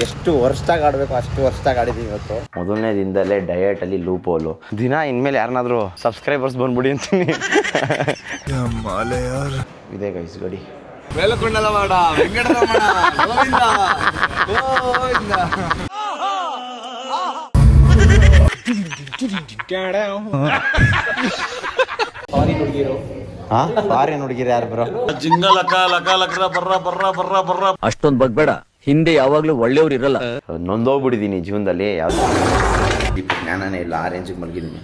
ಎಷ್ಟು ವರ್ಷದಾಗ ಆಡಬೇಕು ಅಷ್ಟು ವರ್ಷದಾಗ ಆಡಿದ್ದೀವಿ ಇವತ್ತು. ಮೊದಲನೇ ದಿನದಲ್ಲೇ ಡಯಟಲ್ಲಿ ಲೂಪೋಲು ದಿನ ಇನ್ಮೇಲೆ ಯಾರನ್ನಾದರೂ ಸಬ್ಸ್ಕ್ರೈಬರ್ಸ್ ಬಂದ್ಬಿಡಿ ಅಂತೀನಿ. ಇದೇ ಗೈಸ್ ಗಡಿ ಬೇಲಕೊಂಡಲವಾಡ ವೆಂಕಟರಮಣ ಗೋವಿಂದ ಗೋವಿಂದ. ಫಾರಿನ್ ಹುಡುಗಿರು ಯಾರು ಬ್ರೋ? ಜಿಂಗ ಲಕ ಲಕ ಲಕ್ರ ಬರ್ರ ಬರ್ರ ಬರ್ರ ಬರ್ರ. ಅಷ್ಟೊಂದು ಬಗ್ಬೇಡ, ಹಿಂದೆ ಯಾವಾಗ್ಲೂ ಒಳ್ಳೆಯವ್ರು ಇರಲ್ಲ. ನೊಂದೋಗ್ಬಿಟ್ಟಿದ್ದೀನಿ ಜೀವನದಲ್ಲಿ. ಯಾವ್ದು ಜ್ಞಾನನೇ ಇಲ್ಲ, ಆ ರೇಂಜಿಗೆ ಮಲಗಿದ್ದೀನಿ.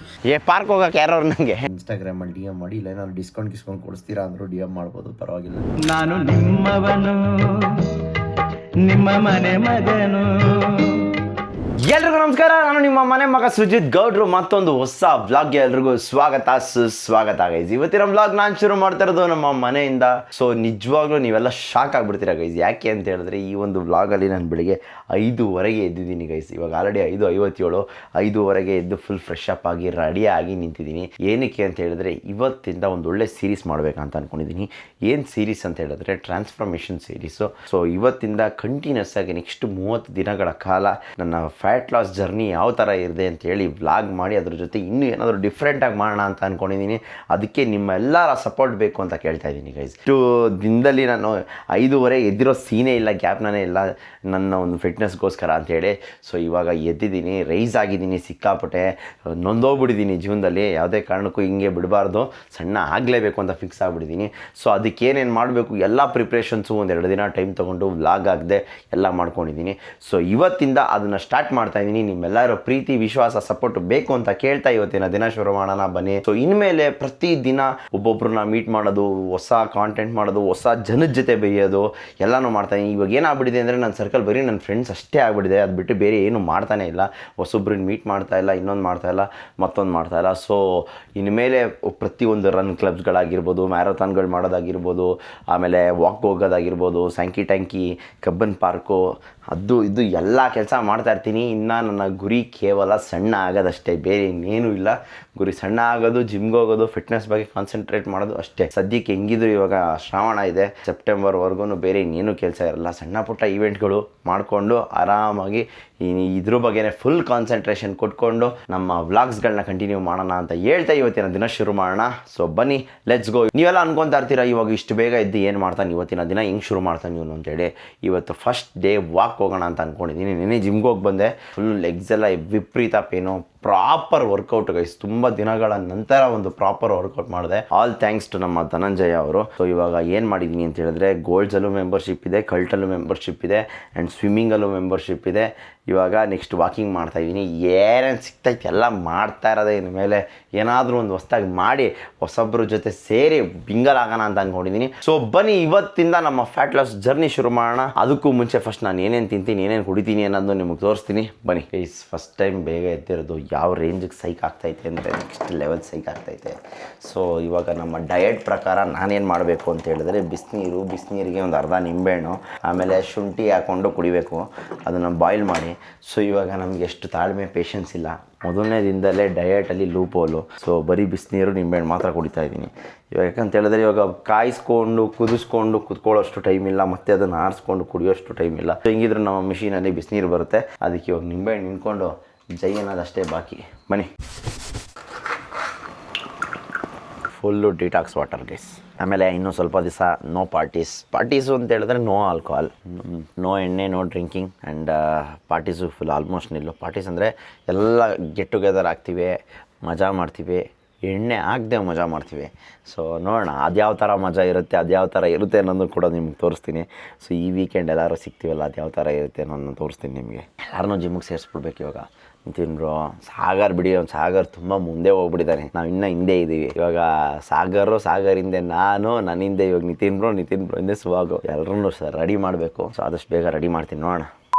ಪಾರ್ಕ್ ಹೋಗಕ್ಕೆ ಯಾರವ್ರು ನನಗೆ ಇನ್ಸ್ಟಾಗ್ರಾಮಲ್ಲಿ ಡಿ ಎಮ್ ಮಾಡಿ, ಇಲ್ಲ ಏನಾದ್ರು ಡಿಸ್ಕೌಂಟ್ ಕೊಡಿಸ್ತೀರಾ ಅಂದರೂ ಡಿ ಎಮ್ ಮಾಡ್ಬೋದು, ಪರವಾಗಿಲ್ಲ. ನಾನು ನಿಮ್ಮವನು, ನಿಮ್ಮ ಮನೆ ಮಗನು. ಎಲ್ರಿಗೂ ನಮಸ್ಕಾರ, ನಾನು ನಿಮ್ಮ ಮನೆ ಮಗ ಸುಜಿತ್ ಗೌಡ್ರು. ಮತ್ತೊಂದು ಹೊಸ ವ್ಲಾಗ್ಗೆ ಎಲ್ರಿಗೂ ಸ್ವಾಗತ ಸುಸ್ವಾಗತ ಗೈಸ್. ಇವತ್ತಿನ ವ್ಲಾಗ್ ನಾನು ಶುರು ಮಾಡ್ತಾ ಇರೋದು ನಮ್ಮ ಮನೆಯಿಂದ. ಸೊ ನಿಜವಾಗ್ಲೂ ನೀವೆಲ್ಲ ಶಾಕ್ ಆಗಿಬಿಡ್ತೀರಾ ಗೈಸ್. ಯಾಕೆ ಅಂತ ಹೇಳಿದ್ರೆ ಈ ಒಂದು ವ್ಲಾಗಲ್ಲಿ ನಾನು ಬೆಳಿಗ್ಗೆ 5:30 ಎದ್ದಿದ್ದೀನಿ ಗೈಸ್. ಇವಾಗ ಆಲ್ರೆಡಿ 5:57, 5:30 ಎದ್ದು ಫುಲ್ ಫ್ರೆಶ್ ಅಪ್ ಆಗಿ ರೆಡಿಯಾಗಿ ನಿಂತಿದ್ದೀನಿ. ಏನಕ್ಕೆ ಅಂತ ಹೇಳಿದ್ರೆ ಇವತ್ತಿಂದ ಒಂದು ಒಳ್ಳೆ ಸೀರೀಸ್ ಮಾಡಬೇಕಂತ ಅಂದ್ಕೊಂಡಿದ್ದೀನಿ. ಏನು ಸೀರೀಸ್ ಅಂತ ಹೇಳಿದ್ರೆ ಟ್ರಾನ್ಸ್ಫಾರ್ಮೇಷನ್ ಸೀರೀಸು. ಸೊ ಇವತ್ತಿಂದ ಕಂಟಿನ್ಯೂಸ್ ಆಗಿ ನೆಕ್ಸ್ಟ್ 30 ದಿನಗಳ ಕಾಲ ನನ್ನ ಫ್ಯಾಟ್ ಲಾಸ್ ಜರ್ನಿ ಯಾವ ಥರ ಇದೆ ಅಂತೇಳಿ ವ್ಲಾಗ್ ಮಾಡಿ ಅದ್ರ ಜೊತೆ ಇನ್ನೂ ಏನಾದರೂ ಡಿಫ್ರೆಂಟಾಗಿ ಮಾಡೋಣ ಅಂತ ಅಂದ್ಕೊಂಡಿದ್ದೀನಿ. ಅದಕ್ಕೆ ನಿಮ್ಮ ಎಲ್ಲರ ಸಪೋರ್ಟ್ ಬೇಕು ಅಂತ ಕೇಳ್ತಾ ಇದ್ದೀನಿ ಗೈಸ್. ಇಷ್ಟು ದಿನದಲ್ಲಿ ನಾನು 5:30 ಎದ್ದಿರೋ ಸೀನೇ ಇಲ್ಲ, ಗ್ಯಾಪ್ನೇ ಇಲ್ಲ ನನ್ನ ಒಂದು ಫಿಟ್ನೆಸ್ಗೋಸ್ಕರ ಅಂಥೇಳಿ. ಸೊ ಇವಾಗ ಎದ್ದಿದ್ದೀನಿ, ರೈಸ್ ಆಗಿದ್ದೀನಿ, ಸಿಕ್ಕಾಪಟ್ಟೆ ನೊಂದೋಗ್ಬಿಟ್ಟಿದ್ದೀನಿ ಜೀವನದಲ್ಲಿ. ಯಾವುದೇ ಕಾರಣಕ್ಕೂ ಹಿಂಗೆ ಬಿಡಬಾರ್ದು, ಸಣ್ಣ ಆಗಲೇಬೇಕು ಅಂತ ಫಿಕ್ಸ್ ಆಗಿಬಿಟ್ಟಿದ್ದೀನಿ. ಸೊ ಅದಕ್ಕೇನೇನು ಮಾಡಬೇಕು ಎಲ್ಲ ಪ್ರಿಪ್ರೇಷನ್ಸು 1-2 ದಿನ ಟೈಮ್ ತೊಗೊಂಡು ವ್ಲಾಗ್ ಆಗದೆ ಎಲ್ಲ ಮಾಡ್ಕೊಂಡಿದ್ದೀನಿ. ಸೊ ಇವತ್ತಿಂದ ಅದನ್ನು ಸ್ಟಾರ್ಟ್ ಮಾಡ್ತಾ ಇದ್ದೀನಿ. ನಿಮ್ಮೆಲ್ಲರ ಪ್ರೀತಿ ವಿಶ್ವಾಸ ಸಪೋರ್ಟ್ ಬೇಕು ಅಂತ ಕೇಳ್ತಾ ಇವತ್ತಿನ ದಿನ ಶುರು ಮಾಡೋಣ ಬನ್ನಿ. ಸೊ ಇನ್ಮೇಲೆ ಪ್ರತಿ ದಿನ ಒಬ್ಬೊಬ್ರನ್ನ ಮೀಟ್ ಮಾಡೋದು, ಹೊಸ ಕಾಂಟೆಂಟ್ ಮಾಡೋದು, ಹೊಸ ಜನದ ಜೊತೆ ಬೆರೆಯೋದು ಎಲ್ಲನೂ ಮಾಡ್ತಾ ಇದ್ದೀನಿ. ಇವಾಗ ಏನಾಗ್ಬಿಟ್ಟಿದೆ ಅಂದರೆ ನನ್ನ ಸರ್ಕಲ್ ಬರೀ ನನ್ನ ಫ್ರೆಂಡ್ಸ್ ಅಷ್ಟೇ ಆಗ್ಬಿಟ್ಟಿದೆ. ಅದು ಬಿಟ್ಟು ಬೇರೆ ಏನು ಮಾಡ್ತಾನೆ ಇಲ್ಲ. ಹೊಸೊಬ್ರನ್ನ ಮೀಟ್ ಮಾಡ್ತಾ ಇಲ್ಲ, ಇನ್ನೊಂದು ಮಾಡ್ತಾ ಇಲ್ಲ, ಮತ್ತೊಂದು ಮಾಡ್ತಾ ಇಲ್ಲ. ಸೊ ಇನ್ಮೇಲೆ ಪ್ರತಿಯೊಂದು ರನ್ ಕ್ಲಬ್ಸ್ಗಳಾಗಿರ್ಬೋದು, ಮ್ಯಾರಥಾನ್ಗಳು ಮಾಡೋದಾಗಿರ್ಬೋದು, ಆಮೇಲೆ ವಾಕ್ ಹೋಗೋದಾಗಿರ್ಬೋದು, ಸ್ಯಾಂಕಿ ಟ್ಯಾಂಕಿ, ಕಬ್ಬನ್ ಪಾರ್ಕು, ಅದು ಇದು ಎಲ್ಲ ಕೆಲಸ ಮಾಡ್ತಾ ಇರ್ತೀನಿ. ಇನ್ನು ನನ್ನ ಗುರಿ ಕೇವಲ ಸಣ್ಣ ಆಗೋದಷ್ಟೇ, ಬೇರೆ ಇನ್ನೇನೂ ಇಲ್ಲ. ಗುರಿ ಸಣ್ಣ ಆಗೋದು, ಜಿಮ್ಗೆ ಹೋಗೋದು, ಫಿಟ್ನೆಸ್ ಬಗ್ಗೆ ಕಾನ್ಸಂಟ್ರೇಟ್ ಮಾಡೋದು ಅಷ್ಟೇ. ಸದ್ಯಕ್ಕೆ ಹೆಂಗಿದ್ರು ಇವಾಗ ಶ್ರಾವಣ ಇದೆ, ಸೆಪ್ಟೆಂಬರ್ವರೆಗೂ ಬೇರೆ ಇನ್ನೇನು ಕೆಲಸ ಇರಲ್ಲ. ಸಣ್ಣ ಪುಟ್ಟ ಈವೆಂಟ್ಗಳು ಮಾಡಿಕೊಂಡು ಆರಾಮಾಗಿ ಇದ್ರ ಬಗ್ಗೆನೇ ಫುಲ್ ಕಾನ್ಸಂಟ್ರೇಷನ್ ಕೊಟ್ಕೊಂಡು ನಮ್ಮ ವ್ಲಾಗ್ಸ್ಗಳನ್ನ ಕಂಟಿನ್ಯೂ ಮಾಡೋಣ ಅಂತ ಹೇಳ್ತಾ ಇವತ್ತಿನ ದಿನ ಶುರು ಮಾಡೋಣ. ಸೊ ಬನ್ನಿ, ಲೆಟ್ಸ್ ಗೋ. ನೀವೆಲ್ಲ ಅನ್ಕೊತಾ ಇರ್ತೀರಾ ಇವಾಗ ಇಷ್ಟು ಬೇಗ ಇದ್ದು ಏನು ಮಾಡ್ತಾನೆ, ಇವತ್ತಿನ ದಿನ ಹಿಂಗೆ ಶುರು ಮಾಡ್ತಾನೆ ಇವನು ಅಂತೇಳಿ. ಇವತ್ತು ಫಸ್ಟ್ ಡೇ ವಾಕ್ ಹೋಗೋಣ ಅಂತ ಅಂದ್ಕೊಂಡಿದ್ದೀನಿ. ನೆನ್ನೆ ಜಿಮ್ಗೆ ಹೋಗಿ ಬಂದೆ, ಫುಲ್ ಲೆಗ್ಸ್ ಎಲ್ಲ ವಿಪರೀತ ಪೇನು. ಪ್ರಾಪರ್ ವರ್ಕೌಟ್ ಗೈಸ್, ತುಂಬ ದಿನಗಳ ನಂತರ ಒಂದು ಪ್ರಾಪರ್ ವರ್ಕೌಟ್ ಮಾಡಿದೆ. ಆಲ್ ಥ್ಯಾಂಕ್ಸ್ ಟು ನಮ್ಮ ಧನಂಜಯ ಅವರು. ಸೊ ಇವಾಗ ಏನು ಮಾಡಿದ್ದೀನಿ ಅಂತ ಹೇಳಿದ್ರೆ, ಗೋಲ್ಡ್ಸಲ್ಲೂ ಮೆಂಬರ್ಶಿಪ್ ಇದೆ, ಕಲ್ಟಲ್ಲೂ ಮೆಂಬರ್ಶಿಪ್ ಇದೆ, ಆ್ಯಂಡ್ ಸ್ವಿಮ್ಮಿಂಗಲ್ಲೂ ಮೆಂಬರ್ಶಿಪ್ ಇದೆ. ಇವಾಗ ನೆಕ್ಸ್ಟ್ ವಾಕಿಂಗ್ ಮಾಡ್ತಾಯಿದ್ದೀನಿ. ಏನೇನು ಸಿಗ್ತೈತೆ ಎಲ್ಲ ಮಾಡ್ತಾ ಇರೋದೇ. ಇನ್ಮೇಲೆ ಏನಾದರೂ ಒಂದು ಹೊಸದಾಗಿ ಮಾಡಿ ಹೊಸೊಬ್ಬರ ಜೊತೆ ಸೇರಿ ಬಿಂಗಲ್ ಆಗೋಣ ಅಂತ ಅಂದ್ಕೊಂಡಿದ್ದೀನಿ. ಸೊ ಬನ್ನಿ, ಇವತ್ತಿಂದ ನಮ್ಮ ಫ್ಯಾಟ್ ಲಾಸ್ ಜರ್ನಿ ಶುರು ಮಾಡೋಣ. ಅದಕ್ಕೂ ಮುಂಚೆ ಫಸ್ಟ್ ನಾನು ಏನೇನು ತಿಂತೀನಿ, ಏನೇನು ಕುಡಿತೀನಿ ಅನ್ನೋದು ನಿಮಗೆ ತೋರಿಸ್ತೀನಿ ಬನ್ನಿ. ಗೈಸ್ ಫಸ್ಟ್ ಟೈಮ್ ಬೇಗ ಎದ್ದಿರೋದು ಯಾವ ರೇಂಜಿಗೆ ಸೈಕ್ ಆಗ್ತೈತೆ ಅಂದರೆ ನೆಕ್ಸ್ಟ್ ಲೆವೆಲ್ ಸೈಕ್ ಆಗ್ತೈತೆ. ಸೊ ಇವಾಗ ನಮ್ಮ ಡಯಟ್ ಪ್ರಕಾರ ನಾನೇನು ಮಾಡಬೇಕು ಅಂತ ಹೇಳಿದ್ರೆ, ಬಿಸಿನೀರಿಗೆ ಒಂದು ಅರ್ಧ ನಿಂಬೆಹಣ್ಣು, ಆಮೇಲೆ ಶುಂಠಿ ಹಾಕ್ಕೊಂಡು ಕುಡಿಬೇಕು, ಅದನ್ನು ಬಾಯ್ಲ್ ಮಾಡಿ. ಸೊ ಇವಾಗ ನಮಗೆ ಎಷ್ಟು ತಾಳ್ಮೆ, ಪೇಷನ್ಸ್ ಇಲ್ಲ. ಮೊದಲನೇ ದಿನದಲ್ಲೇ ಡಯಟಲ್ಲಿ ಲೂಪೋಲು. ಸೊ ಬರೀ ಬಿಸಿನೀರು, ನಿಂಬೆಹಣ್ಣು ಮಾತ್ರ ಕುಡಿತಾ ಇದ್ದೀನಿ. ಇವಾಗ ಯಾಕಂತ ಹೇಳಿದ್ರೆ ಇವಾಗ ಕಾಯಿಸ್ಕೊಂಡು ಕುದಿಸ್ಕೊಂಡು ಕುತ್ಕೊಳ್ಳೋಷ್ಟು ಟೈಮ್ ಇಲ್ಲ, ಮತ್ತು ಅದನ್ನು ಆರಿಸ್ಕೊಂಡು ಕುಡಿಯೋಷ್ಟು ಟೈಮ್ ಇಲ್ಲ. ಸೊ ಹಿಂಗಿದ್ರು ನಮ್ಮ ಮಿಷಿನಲ್ಲಿ ಬಿಸಿನೀರು ಬರುತ್ತೆ, ಅದಕ್ಕೆ ಇವಾಗ ನಿಂಬೆಹಣ್ಣು ನಿಂತ್ಕೊಂಡು ಜೈ ಅನ್ನೋದಷ್ಟೇ ಬಾಕಿ. ಬನ್ನಿ, ಫುಲ್ಲು ಡಿಟಾಕ್ಸ್ ವಾಟರ್ ಗೈಸ್. ಆಮೇಲೆ ಇನ್ನೂ ಸ್ವಲ್ಪ ದಿವಸ ನೋ ಪಾರ್ಟೀಸು ಅಂತ ಹೇಳಿದ್ರೆ ನೋ ಆಲ್ಕೋಹಾಲ್, ನೋ ಎಣ್ಣೆ, no drinking, and parties full almost ನಿಲ್ಲು. ಪಾರ್ಟೀಸ್ ಅಂದರೆ ಎಲ್ಲ ಗೆಟ್ ಟುಗೆದರ್ ಆಗ್ತೀವಿ, ಮಜಾ ಮಾಡ್ತೀವಿ, ಎಣ್ಣೆ ಹಾಕದೆ ಮಜಾ ಮಾಡ್ತೀವಿ. ಸೊ ನೋಡೋಣ ಅದ್ಯಾವ ಥರ ಮಜಾ ಇರುತ್ತೆ, ಅದ್ಯಾವ ಥರ ಇರುತ್ತೆ ಅನ್ನೋದು ಕೂಡ ನಿಮ್ಗೆ ತೋರಿಸ್ತೀನಿ. ಸೊ ಈ ವೀಕೆಂಡ್ ಎಲ್ಲರೂ ಸಿಗ್ತೀವಲ್ಲ, ಅದ್ಯಾವ ಥರ ಇರುತ್ತೆ ಅನ್ನೋದನ್ನ ತೋರಿಸ್ತೀನಿ ನಿಮಗೆ. ಎಲ್ಲರನ್ನೂ ಜಿಮ್ಮಿಗೆ ಸೇರಿಸ್ಬಿಡ್ಬೇಕು ಇವಾಗ. ನಿತಿನ್ ಬ್ರೋ, ಸಾಗರ್ ಬಿಡಿ, ಅವ್ನು ಸಾಗರ್ ತುಂಬ ಮುಂದೆ ಹೋಗ್ಬಿಟ್ಟಿದ್ದಾನೆ, ನಾವು ಇನ್ನೂ ಹಿಂದೆ ಇದ್ದೀವಿ. ಇವಾಗ ಸಾಗರ್ ಹಿಂದೆ ನಾನು, ನನ್ನ ಹಿಂದೆ ಇವಾಗ ನಿತಿನ್ ಬ್ರೋ ಹಿಂದೆ ಸುವಾಗು. ಎಲ್ಲರೂ ರೆಡಿ ಮಾಡಬೇಕು. ಸೊ ಆದಷ್ಟು ಬೇಗ ರೆಡಿ ಮಾಡ್ತೀನಿ, ನೋಡೋಣ.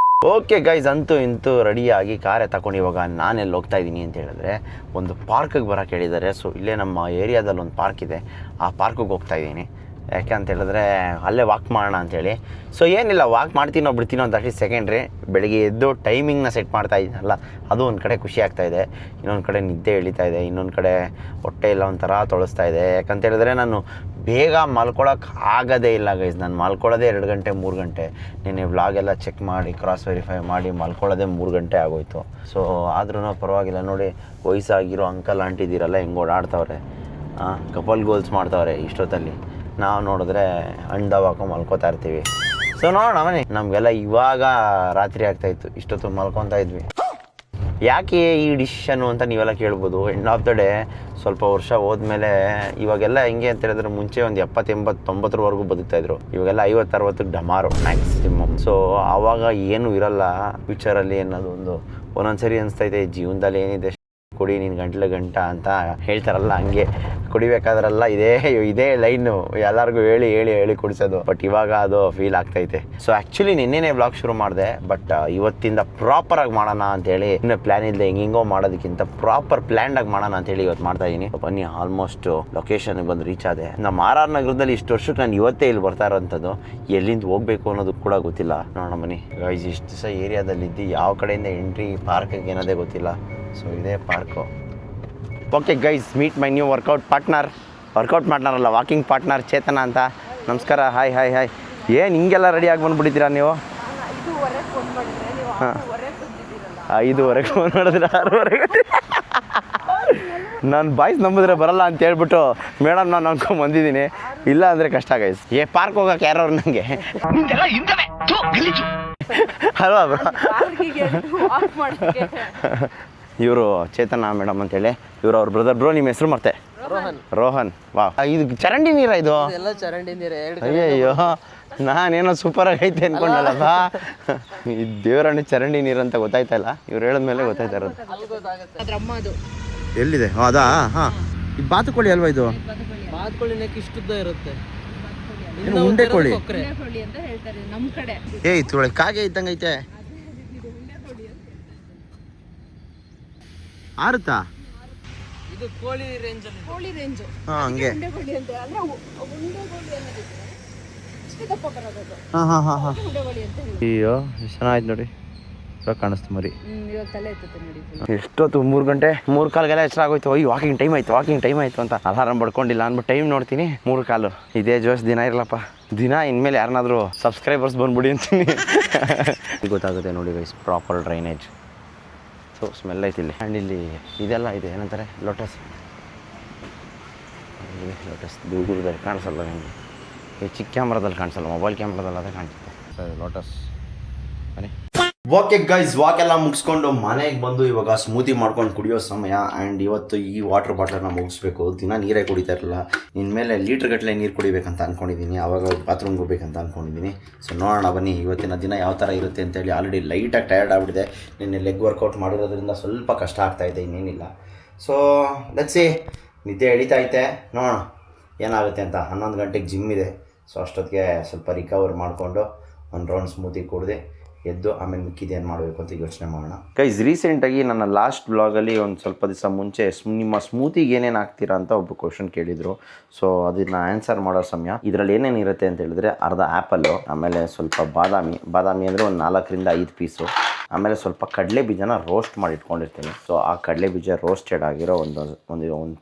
ಓಕೆ ಗೈಸ್, ಅಂತೂ ಇಂತೂ ರೆಡಿಯಾಗಿ ಕಾರೇ ತಗೊಂಡು ಇವಾಗ ನಾನೆಲ್ಲಿ ಹೋಗ್ತಾ ಇದ್ದೀನಿ ಅಂತ ಹೇಳಿದ್ರೆ, ಒಂದು ಪಾರ್ಕಿಗೆ ಬರೋಕ್ಕೆ ಹೇಳಿದ್ದಾರೆ. ಸೊ ಇಲ್ಲೇ ನಮ್ಮ ಏರಿಯಾದಲ್ಲಿ ಒಂದು ಪಾರ್ಕ್ ಇದೆ, ಆ ಪಾರ್ಕಿಗೆ ಹೋಗ್ತಾ ಇದ್ದೀನಿ. ಯಾಕೆ ಅಂತ ಹೇಳಿದ್ರೆ ಅಲ್ಲೇ ವಾಕ್ ಮಾಡೋಣ ಅಂಥೇಳಿ. ಸೊ ಏನಿಲ್ಲ, ವಾಕ್ ಮಾಡ್ತೀನೋ ಬಿಡ್ತೀನೋ ಅಂತ ಅಟ್ಲೀಸ್ಟ್ ಸೆಕೆಂಡ್ರಿ. ಬೆಳಗ್ಗೆ ಎದ್ದು ಟೈಮಿಂಗ್ನ ಸೆಟ್ ಮಾಡ್ತಾ ಇದ್ದೀನಲ್ಲ, ಅದು ಒಂದು ಕಡೆ ಖುಷಿ ಆಗ್ತಾಯಿದೆ. ಇನ್ನೊಂದು ಕಡೆ ನಿದ್ದೆ ಎಳಿತಾ ಇದೆ, ಇನ್ನೊಂದು ಕಡೆ ಹೊಟ್ಟೆ ಎಲ್ಲ ಒಂಥರ ತೊಳಸ್ತಾ ಇದೆ. ಯಾಕಂತ ಹೇಳಿದ್ರೆ ನಾನು ಬೇಗ ಮಲ್ಕೊಳಕ್ಕೆ ಆಗೋದೇ ಇಲ್ಲ ಗೈಸ್. ನಾನು ಮಲ್ಕೊಳ್ಳೋದೇ 2 ಗಂಟೆ 3 ಗಂಟೆ. ನಿನ್ನೆ ವ್ಲಾಗೆಲ್ಲ ಚೆಕ್ ಮಾಡಿ ಕ್ರಾಸ್ ವೆರಿಫೈ ಮಾಡಿ ಮಲ್ಕೊಳ್ಳೋದೇ 3 ಗಂಟೆ ಆಗೋಯ್ತು. ಸೊ ಆದ್ರೂ ಪರವಾಗಿಲ್ಲ ನೋಡಿ, ವಯಸ್ಸಾಗಿರೋ ಅಂಕಲ್ ಆಂಟಿದಿರಲ್ಲ ಹೆಂಗೆ ಓಡಾಡ್ತವ್ರೆ, ಕಪಲ್ ಗೋಲ್ಸ್ ಮಾಡ್ತವ್ರೆ ಇಷ್ಟೊತ್ತಲ್ಲಿ. ನಾವು ನೋಡಿದ್ರೆ ಹಣ್ಣು ಹಾಕೊಂಡು ಮಲ್ಕೋತಾ ಇರ್ತೀವಿ. ಸೊ ನೋಡೋಣ ಮನೆ, ನಮಗೆಲ್ಲ ಇವಾಗ ರಾತ್ರಿ ಆಗ್ತಾಯಿತ್ತು, ಇಷ್ಟೊತ್ತು ಮಲ್ಕೊತಾ ಇದ್ವಿ. ಯಾಕೆ ಈ ಡಿಸಿಷನ್ನು ಅಂತ ನೀವೆಲ್ಲ ಕೇಳ್ಬೋದು. ಎಂಡ್ ಆಫ್ ದ ಡೇ ಸ್ವಲ್ಪ ವರ್ಷ ಹೋದ್ಮೇಲೆ ಇವಾಗೆಲ್ಲ ಹೆಂಗೆ ಅಂತ ಹೇಳಿದ್ರೆ, ಮುಂಚೆ ಒಂದು 70, 80, 90ವರೆಗೂ ಬದುಕ್ತಾಯಿದ್ರು. ಇವಾಗೆಲ್ಲ 50, 60 ಡಮಾರು ಮ್ಯಾಕ್ಸಿಮಮ್. ಸೊ ಆವಾಗ ಏನೂ ಇರಲ್ಲ ಫ್ಯೂಚರಲ್ಲಿ ಅನ್ನೋದು ಒಂದೊಂದು ಸರಿ ಅನಿಸ್ತೈತೆ, ಜೀವನದಲ್ಲಿ ಏನಿದೆ ಕುಡಿ ನೀನು ಗಂಟ ಅಂತ ಹೇಳ್ತಾರಲ್ಲ, ಹಂಗೆ ಕುಡಿಬೇಕಾದ್ರಲ್ಲ ಇದೇ ಲೈನು ಎಲ್ಲರಿಗೂ ಹೇಳಿ ಕುಡಿಸೋದು. ಬಟ್ ಇವಾಗ ಅದು ಫೀಲ್ ಆಗ್ತೈತೆ. ಸೊ ಆ್ಯಕ್ಚುಲಿ ನಿನ್ನೆನೇ ವ್ಲಾಗ್ ಶುರು ಮಾಡಿದೆ, ಬಟ್ ಇವತ್ತಿಂದ ಪ್ರಾಪರಾಗಿ ಮಾಡೋಣ ಅಂತೇಳಿ, ಇನ್ನೂ ಪ್ಲ್ಯಾನ್ ಇಲ್ಲದೆ ಹೆಂಗೋ ಮಾಡೋದಕ್ಕಿಂತ ಪ್ರಾಪರ್ ಪ್ಲ್ಯಾನ್ಡಾಗಿ ಮಾಡೋಣ ಅಂತೇಳಿ ಇವತ್ತು ಮಾಡ್ತಾ ಇದ್ದೀನಿ. ಬನ್ನಿ, ಆಲ್ಮೋಸ್ಟ್ ಲೊಕೇಶನ್ಗೆ ಬಂದು ರೀಚ್ ಆದೆ. ನಮ್ಮ RR ನಗರದಲ್ಲಿ ಇಷ್ಟು ವರ್ಷಕ್ಕೆ ನಾನು ಇವತ್ತೇ ಇಲ್ಲಿ ಬರ್ತಾ ಇರೋಂಥದ್ದು. ಎಲ್ಲಿಂದ ಹೋಗ್ಬೇಕು ಅನ್ನೋದು ಕೂಡ ಗೊತ್ತಿಲ್ಲ. ನೋಡೋಣ ಬನ್ನಿ ಗೈಸ್, ಇಷ್ಟು ದಿವಸ ಏರಿಯಾದಲ್ಲಿದ್ದು ಯಾವ ಕಡೆಯಿಂದ ಎಂಟ್ರಿ ಪಾರ್ಕಿಗೆ ಏನದೇ ಗೊತ್ತಿಲ್ಲ. ಸೊ ಇದೇ park. Okay guys, meet my new workout partner ಅಲ್ಲ, ವಾಕಿಂಗ್ ಪಾರ್ಟ್ನರ್ ಚೇತನ ಅಂತ. ನಮಸ್ಕಾರ. ಹಾಯ್. ಏನು ಹಿಂಗೆಲ್ಲ ರೆಡಿಯಾಗಿ ಬಂದುಬಿಟ್ಟಿದ್ದೀರಾ ನೀವು? ಹಾಂ, 5:30 ಫೋನ್ ಮಾಡಿದ್ರೆ 6:30 ನಾನು ಬಾಯ್ಸ್ ನಂಬಿದ್ರೆ ಬರಲ್ಲ ಅಂತ ಹೇಳ್ಬಿಟ್ಟು ಮೇಡಮ್ ನಾನು ಅನ್ಕೊಂಡು ಬಂದಿದ್ದೀನಿ. ಇಲ್ಲ ಅಂದರೆ ಕಷ್ಟ ಗೈಸ್. ಪಾರ್ಕ್ ಹೋಗೋಕೆ ಯಾರವ್ರು ನನಗೆ ಅಲ್ವಾ ಬ್ರೋ? ಇವರು ಚೇತನ ಮೇಡಮ್ ಅಂತೇಳಿ, ಇವರು ಅವ್ರ ಬ್ರದರ್. ಬ್ರೋ ನಿಮ್ಮ ಹೆಸರು ಮತ್ತೆ? ರೋಹನ್. ವಾ, ಇದು ಚರಂಡಿ ನೀರ? ಇದು ಎಲ್ಲ ಚರಂಡಿ ನೀರೇ. ಅಯ್ಯಯ್ಯೋ, ನಾನೇನೋ ಸೂಪರ್ ಆಗೈತೆ ಅನ್ಕೊಂಡಲ್ಲಪ್ಪ. ಈ ದೇವರಣ್ಣ ಚರಂಡಿ ನೀರು ಅಂತ ಗೊತ್ತಾಯ್ತಲ್ಲ, ಇವ್ರು ಹೇಳಿದ್ಮೇಲೆ ಗೊತ್ತಾಯ್ತಾ ಇರೋದು. ಎಲ್ಲಿದೆ? ಅದಾ? ಹಾಂ, ಇದು ಬಾತುಕೋಳಿ ಅಲ್ವಾ? ಇದು ಬಾತುಕೋಳಿ ನೆಕ್ ಇಷ್ಟುದ್ದ ಇರುತ್ತೆ. ಏನು ಉಂಡೆ ಕೋಳಿ ಅಂತ ಹೇಳ್ತಾರೆ ನಮ್ಮ ಕಡೆ. ತುಳಿ ಕಾಗೆ ಇದ್ದಂಗೈತೆ. ಆರುತ್ತಾ? ಇದು ಕೋಳಿ ರೇಂಜ್ ಅಲ್ಲಿ. ಕೋಳಿ ರೇಂಜ್. ಹಾಂ, ಹಂಗೆ. ಉಂಡೆ ಕೋಳಿ ಅಂತ ಅಂದ್ರೆ ಉಂಡೆ ಕೋಳಿ ಅನ್ನೋದು ಇಷ್ಟೇ ದಪ್ಪ ಬರೋದು. ಹಾಂ. ಉಂಡೆ ಕೋಳಿ ಅಂತ ಹೇಳಿ. ಅಯ್ಯೋ, ಎಷ್ಟು ಚೆನ್ನಾಯ್ತು ನೋಡಿ, ಇವಾಗ ಕಾಣಿಸ್ತು ಮರಿ. ಇವಾಗ ತಲೆ ಎತ್ತುತ್ತೆ ನೋಡಿ. ಎಷ್ಟೊತ್ತು? 3 ಗಂಟೆ 3:15 ಎಚ್ಚರ ಆಗೋಯ್ತು. ಅಯ್ಯೋ, ವಾಕಿಂಗ್ ಟೈಮ್ ಆಯಿತು ಅಂತ ಅಲಾರಾಮ್ ಬಡ್ಕೊಂಡಿಲ್ಲ ಅಂದ್ಬಿಟ್ಟು ಟೈಮ್ ನೋಡ್ತೀನಿ 3:15. ಇದೇ ಜೋಶ್ ದಿನ ಇರಲಪ್ಪ. ದಿನ ಇನ್ಮೇಲೆ ಯಾರನ್ನಾದರೂ ಸಬ್ಸ್ಕ್ರೈಬರ್ಸ್ ಬಂದ್ಬಿಡಿ ಅಂತೀನಿ. ಗೊತ್ತಾಗುತ್ತೆ ನೋಡಿ guys, proper drainage. So smell ಐತಿ ಇಲ್ಲಿ. ಆ್ಯಂಡ್ ಇಲ್ಲಿ ಇದೆಲ್ಲ ಇದೆ, ಏನಂತಾರೆ, ಲೋಟಸ್. ದೂರದಲ್ಲಿ ಕಾಣಿಸಲ್ಲ ನಿಮಗೆ, ಈ ಚಿಕ್ಕ ಕ್ಯಾಮ್ರಾದಲ್ಲಿ ಕಾಣಿಸಲ್ಲ, ಮೊಬೈಲ್ ಕ್ಯಾಮ್ರಾದಲ್ಲಿ ಅದೇ ಕಾಣಿಸುತ್ತೆ. ಸರಿ, ಲೋಟಸ್. ಬನ್ನಿ. ಓಕೆ ಗೈಸ್, ವಾಕೆಲ್ಲ ಮುಗಿಸ್ಕೊಂಡು ಮನೆಗೆ ಬಂದು ಇವಾಗ ಸ್ಮೂತಿ ಮಾಡ್ಕೊಂಡು ಕುಡಿಯೋ ಸಮಯ. ಆ್ಯಂಡ್ ಇವತ್ತು ಈ ವಾಟರ್ ಬಾಟ್ಲನ್ನ ಮುಗಿಸ್ಬೇಕು. ದಿನ ನೀರೇ ಕುಡಿತಾ ಇರಲಿಲ್ಲ, ಇನ್ಮೇಲೆ ಲೀಟ್ರ್ ಗಟ್ಟಲೆ ನೀರು ಕುಡಿಬೇಕಂತ ಅಂದ್ಕೊಂಡಿದ್ದೀನಿ. ಆವಾಗ ಬಾತ್ರೂಮ್ಗೆ ಹೋಗ್ಬೇಕಂತ ಅಂದ್ಕೊಂಡಿದ್ದೀನಿ. ಸೊ ನೋಡೋಣ ಬನ್ನಿ ಇವತ್ತಿನ ದಿನ ಯಾವ ಥರ ಇರುತ್ತೆ ಅಂತೇಳಿ. ಆಲ್ರೆಡಿ ಲೈಟಾಗಿ ಟಯರ್ಡ್ ಆಗಿಬಿಟ್ಟಿದೆ, ನಿನ್ನೆ ಲೆಗ್ ವರ್ಕೌಟ್ ಮಾಡಿರೋದ್ರಿಂದ ಸ್ವಲ್ಪ ಕಷ್ಟ ಆಗ್ತಾಯಿದೆ, ಇನ್ನೇನಿಲ್ಲ. ಸೊ ಲೆಟ್ಸ್ ಸಿ, ನಿದ್ದೆ ಎಳಿತೈತೆ, ನೋಡೋಣ ಏನಾಗುತ್ತೆ ಅಂತ. 11 ಗಂಟೆಗೆ ಜಿಮ್ ಇದೆ. ಸೊ ಅಷ್ಟೊತ್ತಿಗೆ ಸ್ವಲ್ಪ ರಿಕವರ್ ಮಾಡಿಕೊಂಡು ಒಂದು ರೌಂಡ್ ಸ್ಮೂತಿ ಕುಡಿದೆ ಎದ್ದು ಆಮೇಲೆ ಮಿಕ್ಕಿದೆ ಏನು ಮಾಡಬೇಕು ಅಂತ ಯೋಚನೆ ಮಾಡೋಣ. ಗೈಸ್, ರೀಸೆಂಟಾಗಿ ನನ್ನ ಲಾಸ್ಟ್ ಬ್ಲಾಗಲ್ಲಿ ಒಂದು ಸ್ವಲ್ಪ ದಿವಸ ಮುಂಚೆ ನಿಮ್ಮ ಸ್ಮೂತಿಗೆ ಏನೇನು ಹಾಕ್ತೀರಾ ಅಂತ ಒಬ್ಬ ಕ್ವಶನ್ ಕೇಳಿದರು. ಸೊ ಅದನ್ನ ಆನ್ಸರ್ ಮಾಡೋ ಸಮಯ. ಇದರಲ್ಲಿ ಏನೇನು ಇರುತ್ತೆ ಅಂತ ಹೇಳಿದ್ರೆ, ಅರ್ಧ ಆ್ಯಪಲ್ಲು, ಆಮೇಲೆ ಸ್ವಲ್ಪ ಬಾದಾಮಿ ಅಂದರೆ ಒಂದು 4ರಿಂದ 5 ಪೀಸು, ಆಮೇಲೆ ಸ್ವಲ್ಪ ಕಡಲೆ ಬೀಜನ ರೋಸ್ಟ್ ಮಾಡಿ ಇಟ್ಕೊಂಡಿರ್ತೀನಿ. ಸೊ ಆ ಕಡಲೆ ಬೀಜ ರೋಸ್ಟೆಡ್ ಆಗಿರೋ ಒಂದು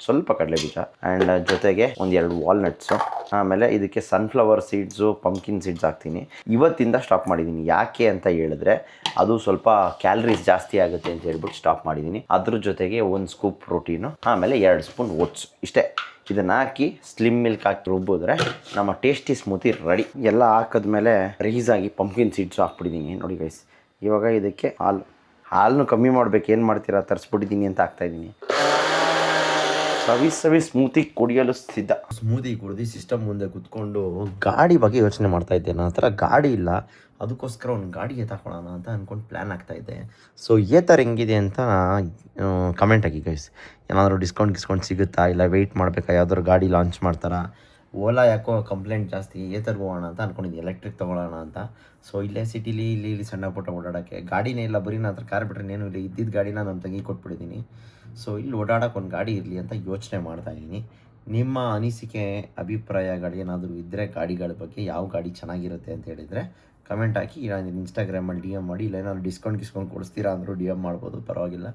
ಸ್ವಲ್ಪ ಕಡಲೆ ಬೀಜ, ಆ್ಯಂಡ್ ಜೊತೆಗೆ 1-2 ವಾಲ್ನಟ್ಸು, ಆಮೇಲೆ ಇದಕ್ಕೆ ಸನ್ಫ್ಲವರ್ ಸೀಡ್ಸು, ಪಂಪ್ಕಿನ್ ಸೀಡ್ಸ್ ಹಾಕ್ತೀನಿ. ಇವತ್ತಿಂದ ಸ್ಟಾಪ್ ಮಾಡಿದ್ದೀನಿ. ಯಾಕೆ ಅಂತ ಹೇಳಿದ್ರೆ, ಅದು ಸ್ವಲ್ಪ ಕ್ಯಾಲರೀಸ್ ಜಾಸ್ತಿ ಆಗುತ್ತೆ ಅಂತ ಹೇಳ್ಬಿಟ್ಟು ಸ್ಟಾಪ್ ಮಾಡಿದ್ದೀನಿ. ಅದ್ರ ಜೊತೆಗೆ 1 ಸ್ಕೂಪ್ ಪ್ರೋಟೀನು, ಆಮೇಲೆ 2 ಸ್ಪೂನ್ ಓಟ್ಸ್, ಇಷ್ಟೇ. ಇದನ್ನು ಹಾಕಿ ಸ್ಲಿಮ್ ಮಿಲ್ಕ್ ಹಾಕಿ ರುಬ್ಬಿದ್ರೆ ನಮ್ಮ ಟೇಸ್ಟಿ ಸ್ಮೂತಿ ರೆಡಿ. ಎಲ್ಲ ಹಾಕಿದ್ಮೇಲೆ ರೈಸಾಗಿ ಪಂಪ್ಕಿನ್ ಸೀಡ್ಸು ಹಾಕ್ಬಿಟ್ಟಿದ್ದೀನಿ ನೋಡಿ ಗೈಸ್. ಇವಾಗ ಇದಕ್ಕೆ ಹಾಲನ್ನು ಕಮ್ಮಿ ಮಾಡ್ಬೇಕು, ಏನು ಮಾಡ್ತೀರಾ, ತರಿಸ್ಬಿಟ್ಟಿದ್ದೀನಿ ಅಂತ ಹಾಕ್ತಾಯಿದ್ದೀನಿ. ಸವಿ ಸ್ಮೂತಿ ಕುಡಿಯಲು ಸಿದ್ಧ. ಸ್ಮೂತಿ ಕುಡಿದು ಸಿಸ್ಟಮ್ ಮುಂದೆ ಕೂತ್ಕೊಂಡು ಗಾಡಿ ಬಗ್ಗೆ ಯೋಚನೆ ಮಾಡ್ತಾಯಿದ್ದೆ. ನನ್ನ ಹತ್ರ ಗಾಡಿ ಇಲ್ಲ, ಅದಕ್ಕೋಸ್ಕರ ಒಂದು ಗಾಡಿ ಎತ್ತಾಕೊಳ್ಳೋಣ ಅಂತ ಅಂದ್ಕೊಂಡು ಪ್ಲ್ಯಾನ್ ಆಗ್ತಾಯಿದ್ದೆ. ಸೊ ಏತರ್ ಹೆಂಗಿದೆ ಅಂತ ಕಮೆಂಟ್ ಆಗಿ ಗೈಸ್. ಏನಾದರೂ ಡಿಸ್ಕೌಂಟ್ ಸಿಗುತ್ತಾ, ಇಲ್ಲ ವೆಯ್ಟ್ ಮಾಡಬೇಕಾ, ಯಾವ್ದಾದ್ರು ಗಾಡಿ ಲಾಂಚ್ ಮಾಡ್ತಾರಾ? ಓಲಾ ಯಾಕೋ ಕಂಪ್ಲೇಂಟ್ ಜಾಸ್ತಿ, ಏತರ್ ಹೋಗೋಣ ಅಂತ ಅಂದ್ಕೊಂಡಿದ್ದೆ, ಎಲೆಕ್ಟ್ರಿಕ್ ತೊಗೊಳ್ಳೋಣ ಅಂತ. ಸೊ ಇಲ್ಲೇ ಸಿಟಿಲಿ ಇಲ್ಲಿ ಸಣ್ಣ ಪುಟ್ಟ ಓಡಾಡೋಕ್ಕೆ ಗಾಡಿನೇ ಇಲ್ಲ, ಬರೀ ನನ್ನ ಹತ್ರ ಕಾರ್ ಬಿಟ್ಟರೆ ಏನು ಇಲ್ಲ. ಇದ್ದಿದ್ದ ಗಾಡಿನ ನಮ್ಮ ತಂಗಿ ಕೊಟ್ಬಿಟ್ಟಿದ್ದೀನಿ. ಸೊ ಇಲ್ಲಿ ಓಡಾಡೋಕೆ ಒಂದು ಗಾಡಿ ಇರಲಿ ಅಂತ ಯೋಚನೆ ಮಾಡ್ತಾಯಿದ್ದೀನಿ. ನಿಮ್ಮ ಅನಿಸಿಕೆ ಅಭಿಪ್ರಾಯಗಳೇನಾದರೂ ಇದ್ದರೆ ಗಾಡಿಗಳ ಬಗ್ಗೆ, ಯಾವ ಗಾಡಿ ಚೆನ್ನಾಗಿರುತ್ತೆ ಅಂತ ಹೇಳಿದರೆ ಕಮೆಂಟ್ ಹಾಕಿ. ನಾನು ಇನ್ಸ್ಟಾಗ್ರಾಮಲ್ಲಿ DM ಮಾಡಿ, ಇಲ್ಲ ಏನಾದ್ರು ಡಿಸ್ಕೌಂಟ್ ಕೊಡಿಸ್ತೀರಾ ಅಂದರೂ DM ಮಾಡ್ಬೋದು, ಪರವಾಗಿಲ್ಲ.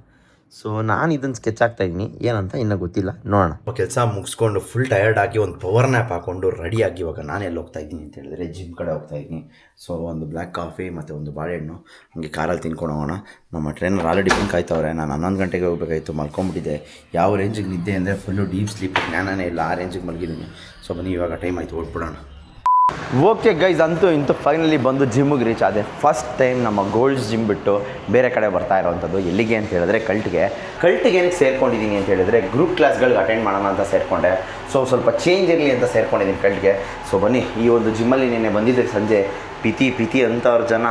ಸೊ ನಾನು ಇದನ್ನು ಸ್ಕೆಚ್ ಆಗ್ತಾ ಇದ್ದೀನಿ ಏನಂತ ಇನ್ನೂ ಗೊತ್ತಿಲ್ಲ, ನೋಡೋಣ. ಕೆಲಸ ಮುಗಿಸ್ಕೊಂಡು ಫುಲ್ ಟಯರ್ಡ್ ಆಗಿ ಒಂದು ಪವರ್ ನ್ಯಾಪ್ ಹಾಕ್ಕೊಂಡು ರೆಡಿಯಾಗಿ ಇವಾಗ ನಾನು ಎಲ್ಲಿ ಹೋಗ್ತಾ ಇದ್ದೀನಿ ಅಂತ ಹೇಳಿದ್ರೆ ಜಿಮ್ ಕಡೆ ಹೋಗ್ತಾ ಇದ್ದೀನಿ. ಸೊ ಒಂದು ಬ್ಲ್ಯಾಕ್ ಕಾಫಿ ಮತ್ತು ಒಂದು ಬಾಳೆಹಣ್ಣು ಹಂಗೆ ಕಾರಲ್ಲಿ ತಿನ್ಕೊಂಡು ಹೋಗೋಣ. ನಮ್ಮ ಟ್ರೈನರ್ ಆಲ್ರೆಡಿ ಬಂದು ಕಾಯ್ತವ್ರೆ. ನಾನು 11 ಗಂಟೆಗೆ ಹೋಗ್ಬೇಕಾಯ್ತು, ಮಲ್ಕೊಂಬಿಟ್ಟಿದ್ದೆ. ಯಾವ ರೇಂಜಿಗೆ ನಿದ್ದೆ ಅಂದರೆ ಫುಲ್ಲು ಡೀಪ್ ಸ್ಲೀಪ್, ಜ್ಞಾನನೇ ಇಲ್ಲ, ಆ ರೇಂಜಿಗೆ ಮಲಗಿದ್ದೀನಿ. ಸೊ ಬನ್ನಿ ಇವಾಗ ಟೈಮ್ ಆಯಿತು, ಹೊರಟ್ಬಿಡೋಣ. ಓಕೆ ಗೈಸ್, ಅಂತೂ ಇಂತೂ ಫೈನಲಿ ಬಂದು ಜಿಮ್ಮಿಗೆ ರೀಚ್ ಆದೆ. ಫಸ್ಟ್ ಟೈಮ್ ನಮ್ಮ ಗೋಲ್ಡ್ಸ್ ಜಿಮ್ ಬಿಟ್ಟು ಬೇರೆ ಕಡೆ ಬರ್ತಾ ಇರೋವಂಥದ್ದು. ಎಲ್ಲಿಗೆ ಅಂತ ಹೇಳಿದ್ರೆ ಕಲ್ಟಿಗೆ ಏನಕ್ಕೆ ಸೇರ್ಕೊಂಡಿದ್ದೀನಿ ಅಂತ ಹೇಳಿದ್ರೆ ಗ್ರೂಪ್ ಕ್ಲಾಸ್ಗಳಿಗೆ ಅಟೆಂಡ್ ಮಾಡೋಣ ಅಂತ ಸೇರಿಕೊಂಡೆ. ಸೊ ಸ್ವಲ್ಪ ಚೇಂಜ್ ಇರಲಿ ಅಂತ ಸೇರ್ಕೊಂಡಿದ್ದೀನಿ ಕಲ್ಟಿಗೆ. ಸೊ ಬನ್ನಿ, ಈ ಒಂದು ಜಿಮ್ಮಲ್ಲಿ ನಿನ್ನೆ ಬಂದಿದ್ದೆ ಸಂಜೆ. ಪಿತಿ ಅಂತವ್ರ ಜನ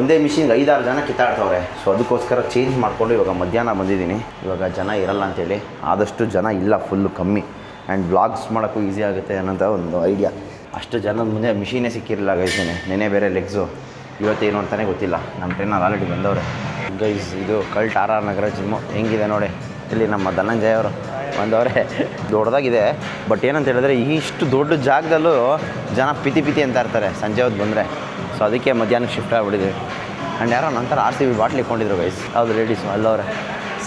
ಒಂದೇ ಮಿಷಿನ್ಗೆ 5-6 ಜನ ಕಿತ್ತಾಡ್ತವ್ರೆ. ಸೊ ಅದಕ್ಕೋಸ್ಕರ ಚೇಂಜ್ ಮಾಡಿಕೊಂಡು ಇವಾಗ ಮಧ್ಯಾಹ್ನ ಬಂದಿದ್ದೀನಿ. ಇವಾಗ ಜನ ಇರಲ್ಲ ಅಂತೇಳಿ, ಆದಷ್ಟು ಜನ ಇಲ್ಲ, ಫುಲ್ಲು ಕಮ್ಮಿ. ಆ್ಯಂಡ್ ವ್ಲಾಗ್ಸ್ ಮಾಡೋಕ್ಕೂ ಈಸಿ ಆಗುತ್ತೆ ಅನ್ನೋಂಥ ಒಂದು ಐಡಿಯಾ. ಅಷ್ಟು ಜನದ ಮುಂದೆ ಮಿಷಿನೇ ಸಿಕ್ಕಿರಲಿಲ್ಲ ಗೈಸ್ನೇ. ನೆನೆ ಬೇರೆ ಲೆಗ್ಸು, ಇವತ್ತೇನು ಅಂತಾನೆ ಗೊತ್ತಿಲ್ಲ. ನಮ್ಮ ಟ್ರೈನರ್ ಆಲ್ರೆಡಿ ಬಂದವ್ರೆ. ಗೈಸ್, ಇದು ಕಲ್ಟ್ RR ನಗರ ಜಿಮ್ಮು ಹೆಂಗಿದೆ ನೋಡಿ. ಇಲ್ಲಿ ನಮ್ಮ ಧನಂಜಯ ಅವರು ಬಂದವರೇ. ದೊಡ್ಡದಾಗಿದೆ, ಬಟ್ ಏನಂತ ಹೇಳಿದ್ರೆ ಇಷ್ಟು ದೊಡ್ಡ ಜಾಗದಲ್ಲೂ ಜನ ಪಿತಿ ಅಂತ ಇರ್ತಾರೆ ಸಂಜೆ ಹೊತ್ತು ಬಂದರೆ. ಸೊ ಅದಕ್ಕೆ ಮಧ್ಯಾಹ್ನಕ್ಕೆ ಶಿಫ್ಟ್ ಆಗಿಬಿಟ್ಟಿದ್ವಿ. ಆ್ಯಂಡ್ ಯಾರೋ ನಂತರ RCB ಬಾಟ್ಲಿ ಇಟ್ಕೊಂಡಿದ್ರು ಗೈಸ್. ಹೌದು, ಲೇಡೀಸು ಅಲ್ಲವ್ರೆ.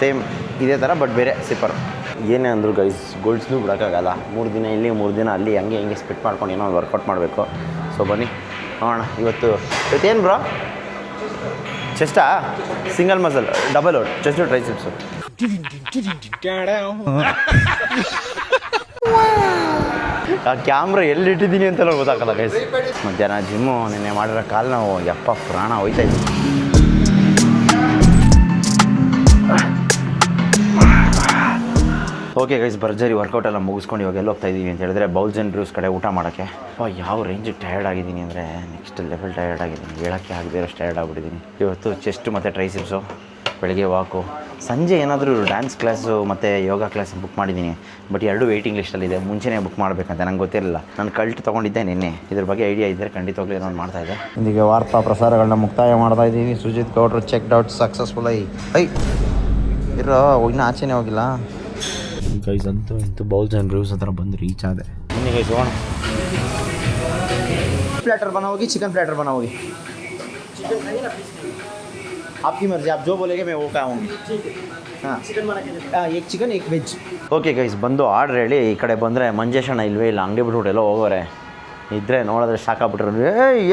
ಸೇಮ್ ಇದೇ ಥರ ಬಟ್ ಬೇರೆ ಸಿಪ್ಪರ್. ಏನೇ ಅಂದರು ಗೈಸ್, ಗೋಲ್ಡ್ಸ್ನೂ ಬಿಡೋಕ್ಕಾಗಲ್ಲ. 3 ದಿನ ಇಲ್ಲಿ 3 ದಿನ ಅಲ್ಲಿ ಹಂಗೆ ಸ್ಪಿಟ್ ಮಾಡ್ಕೊಂಡು ಏನೋ ಒಂದು ವರ್ಕೌಟ್ ಮಾಡಬೇಕು. ಸೊ ಬನ್ನಿ ನೋಡೋಣ. ಇವತ್ತೇನು ಬ್ರೋ? ಚೆಸ್ಟಾ? Single muscle, double out, chest triceps. ಆ ಕ್ಯಾಮ್ರಾ ಎಲ್ಲಿಟ್ಟಿದ್ದೀನಿ ಅಂತೆಲ್ಲ ಗೊತ್ತಾಗಲ್ಲ ಗೈಸ್. ಮಧ್ಯಾಹ್ನ ಜಿಮ್ಮು ನೆನ್ನೆ ಮಾಡಿರೋ ಕಾಲು ನಾವು ಪ್ರಾಣ ಹೋಯ್ತಾಯಿದ್ವಿ. ಓಕೆ ಗೈಸ್, ಭರ್ಜರಿ ವರ್ಕೌಟ್ ಎಲ್ಲ ಮುಗಿಸ್ಕೊಂಡು ಇವಾಗ ಎಲ್ಲ ಹೋಗ್ತಾ ಇದ್ದೀವಿ ಅಂತ ಹೇಳಿದ್ರೆ ಬೌಲ್ಸ್ ಆ್ಯಂಡ್ ಬ್ರೂಸ್ ಕಡೆ ಊಟ ಮಾಡೋಕ್ಕೆ. ಯಾವ ರೇಂಜಿಗೆ ಟಯರ್ಡ್ ಆಗಿದ್ದೀನಿ ಅಂದರೆ ನೆಕ್ಸ್ಟ್ ಲೆವೆಲ್ ಟಯರ್ಡ್ ಆಗಿದ್ದೀನಿ. ಹೇಳೋಕ್ಕೆ ಆಗದೇ ಅಷ್ಟು ಟಯರ್ಡ್ ಆಗಿಬಿಟ್ಟಿದ್ದೀನಿ. ಇವತ್ತು ಚೆಸ್ಟ್ ಮತ್ತು ಟ್ರೈಸಿಪ್ಸು, ಬೆಳಗ್ಗೆ ವಾಕು, ಸಂಜೆ ಏನಾದರೂ ಡ್ಯಾನ್ಸ್ ಕ್ಲಾಸು ಮತ್ತು ಯೋಗ ಕ್ಲಾಸ್ ಬುಕ್ ಮಾಡಿದ್ದೀನಿ. ಬಟ್ 2 ವೆಯ್ಟಿಂಗ್ ಲಿಸ್ಟಲ್ಲಿದೆ. ಮುಂಚೆನೇ ಬುಕ್ ಮಾಡಬೇಕಂತ ನಂಗೆ ಗೊತ್ತಿರಲಿಲ್ಲ. ನಾನು ಕಲ್ಟ್ ತೊಗೊಂಡಿದ್ದೆ ನಿನ್ನೆ. ಇದ್ರ ಬಗ್ಗೆ ಐಡಿಯಾ ಇದ್ದರೆ ಖಂಡಿತವಾಗ್ಲೂ ಏನೋ ಮಾಡ್ತಾಯಿದ್ದೆ. ಇದೀಗ ವಾರ್ತಾ ಪ್ರಸಾರಗಳನ್ನ ಮುಕ್ತಾಯ ಮಾಡ್ತಾ ಇದ್ದೀವಿ. ಸುಜಿತ್ ಗೌಡ್ರು ಚೆಕ್ಡ್ ಔಟ್ ಸಕ್ಸಸ್ಫುಲ್ ಇರೋ ಇನ್ನೂ ಆಚೆನೇ ಹೋಗಿಲ್ಲ ಗೈಸ್. ಅಂತೂ ಬೌಲ್ಸ್ ಆ್ಯಂಡ್ ಬ್ರೂಸ್ ಹತ್ರ ಬಂದು ರೀಚ್ ಆದೆ. ಬನ್ನಿ ಗೈಸ್ ಹೋಗೋಣ. प्लेटर बनाओगी, चिकन प्लेटर बनाओगी? आपकी मर्जी, आप जो बोलेंगे मैं वो खाऊंगी. ಹಾಂ, एक ಚಿಕನ್ एक ವೆಜ್. ಓಕೆ ಗೈಸ್, ಬಂದು ಆರ್ಡ್ರ್ ಹೇಳಿ ಈ ಕಡೆ ಬಂದರೆ ಮಂಜೇಶಣ್ಣ ಇಲ್ವೇ ಇಲ್ಲ, ಅಂಗಡಿ ಬಿಟ್ಬಿಟ್ಟು ಎಲ್ಲೋ ಹೋಗೋರೆ. ಇದ್ದರೆ ನೋಡಿದ್ರೆ ಸಾಕಾಗ್ಬಿಟ್ರು.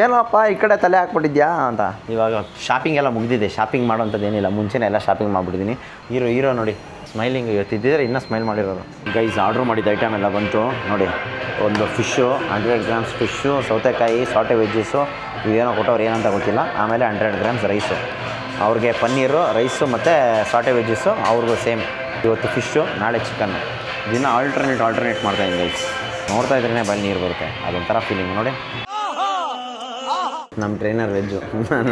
ಏನಪ್ಪ ಈ ಕಡೆ ತಲೆ ಹಾಕ್ಬಿಟ್ಟಿದ್ಯಾ ಅಂತ. ಇವಾಗ ಶಾಪಿಂಗ್ ಎಲ್ಲ ಮುಗಿದಿದೆ. ಶಾಪಿಂಗ್ ಮಾಡೋಂಥದ್ದು ಏನಿಲ್ಲ, ಮುಂಚೆನೇ ಎಲ್ಲ ಶಾಪಿಂಗ್ ಮಾಡಿಬಿಟ್ಟಿದ್ದೀನಿ. ಹೀರೋ ನೋಡಿ ಸ್ಮೈಲಿಂಗ್. ಇವತ್ತಿದ್ದರೆ ಇನ್ನೂ ಸ್ಮೈಲ್ ಮಾಡಿರೋರು. ಗೈಸ್, ಆರ್ಡ್ರ್ ಮಾಡಿದ ಐಟಮ್ ಎಲ್ಲ ಬಂತು ನೋಡಿ. ಒಂದು ಫಿಶ್ಶು 100 ಗ್ರಾಮ್ಸ್ ಫಿಶ್ಶು, ಸೌತೆಕಾಯಿ, ಸಾಟೆ ವೆಜ್ಜಸ್ಸು, ಇದೇನೋ ಕೊಟ್ಟವ್ರು ಏನಂತ ಗೊತ್ತಿಲ್ಲ. ಆಮೇಲೆ 100 ಗ್ರಾಮ್ಸ್ ರೈಸು. ಅವ್ರಿಗೆ ಪನ್ನೀರು, ರೈಸು ಮತ್ತು ಸಾಟೆ ವೆಜ್ಜಸ್ಸು, ಅವ್ರಿಗೂ ಸೇಮ್. ಇವತ್ತು ಫಿಶ್ಶು, ನಾಳೆ ಚಿಕನ್ನು. ದಿನ ಆಲ್ಟರ್ನೇಟ್ ಮಾಡ್ತಾಯಿದ್ದೀನಿ ಗೈಸ್. ನೋಡ್ತಾ ಇದ್ರೇ ಬಲ್ಲಿ ನೀರು ಬರುತ್ತೆ, ಅದೊಂಥರ ಫೀಲಿಂಗ್ ನೋಡಿ. ನಮ್ಮ ಟ್ರೈನರ್ ವೆಜ್ಜು,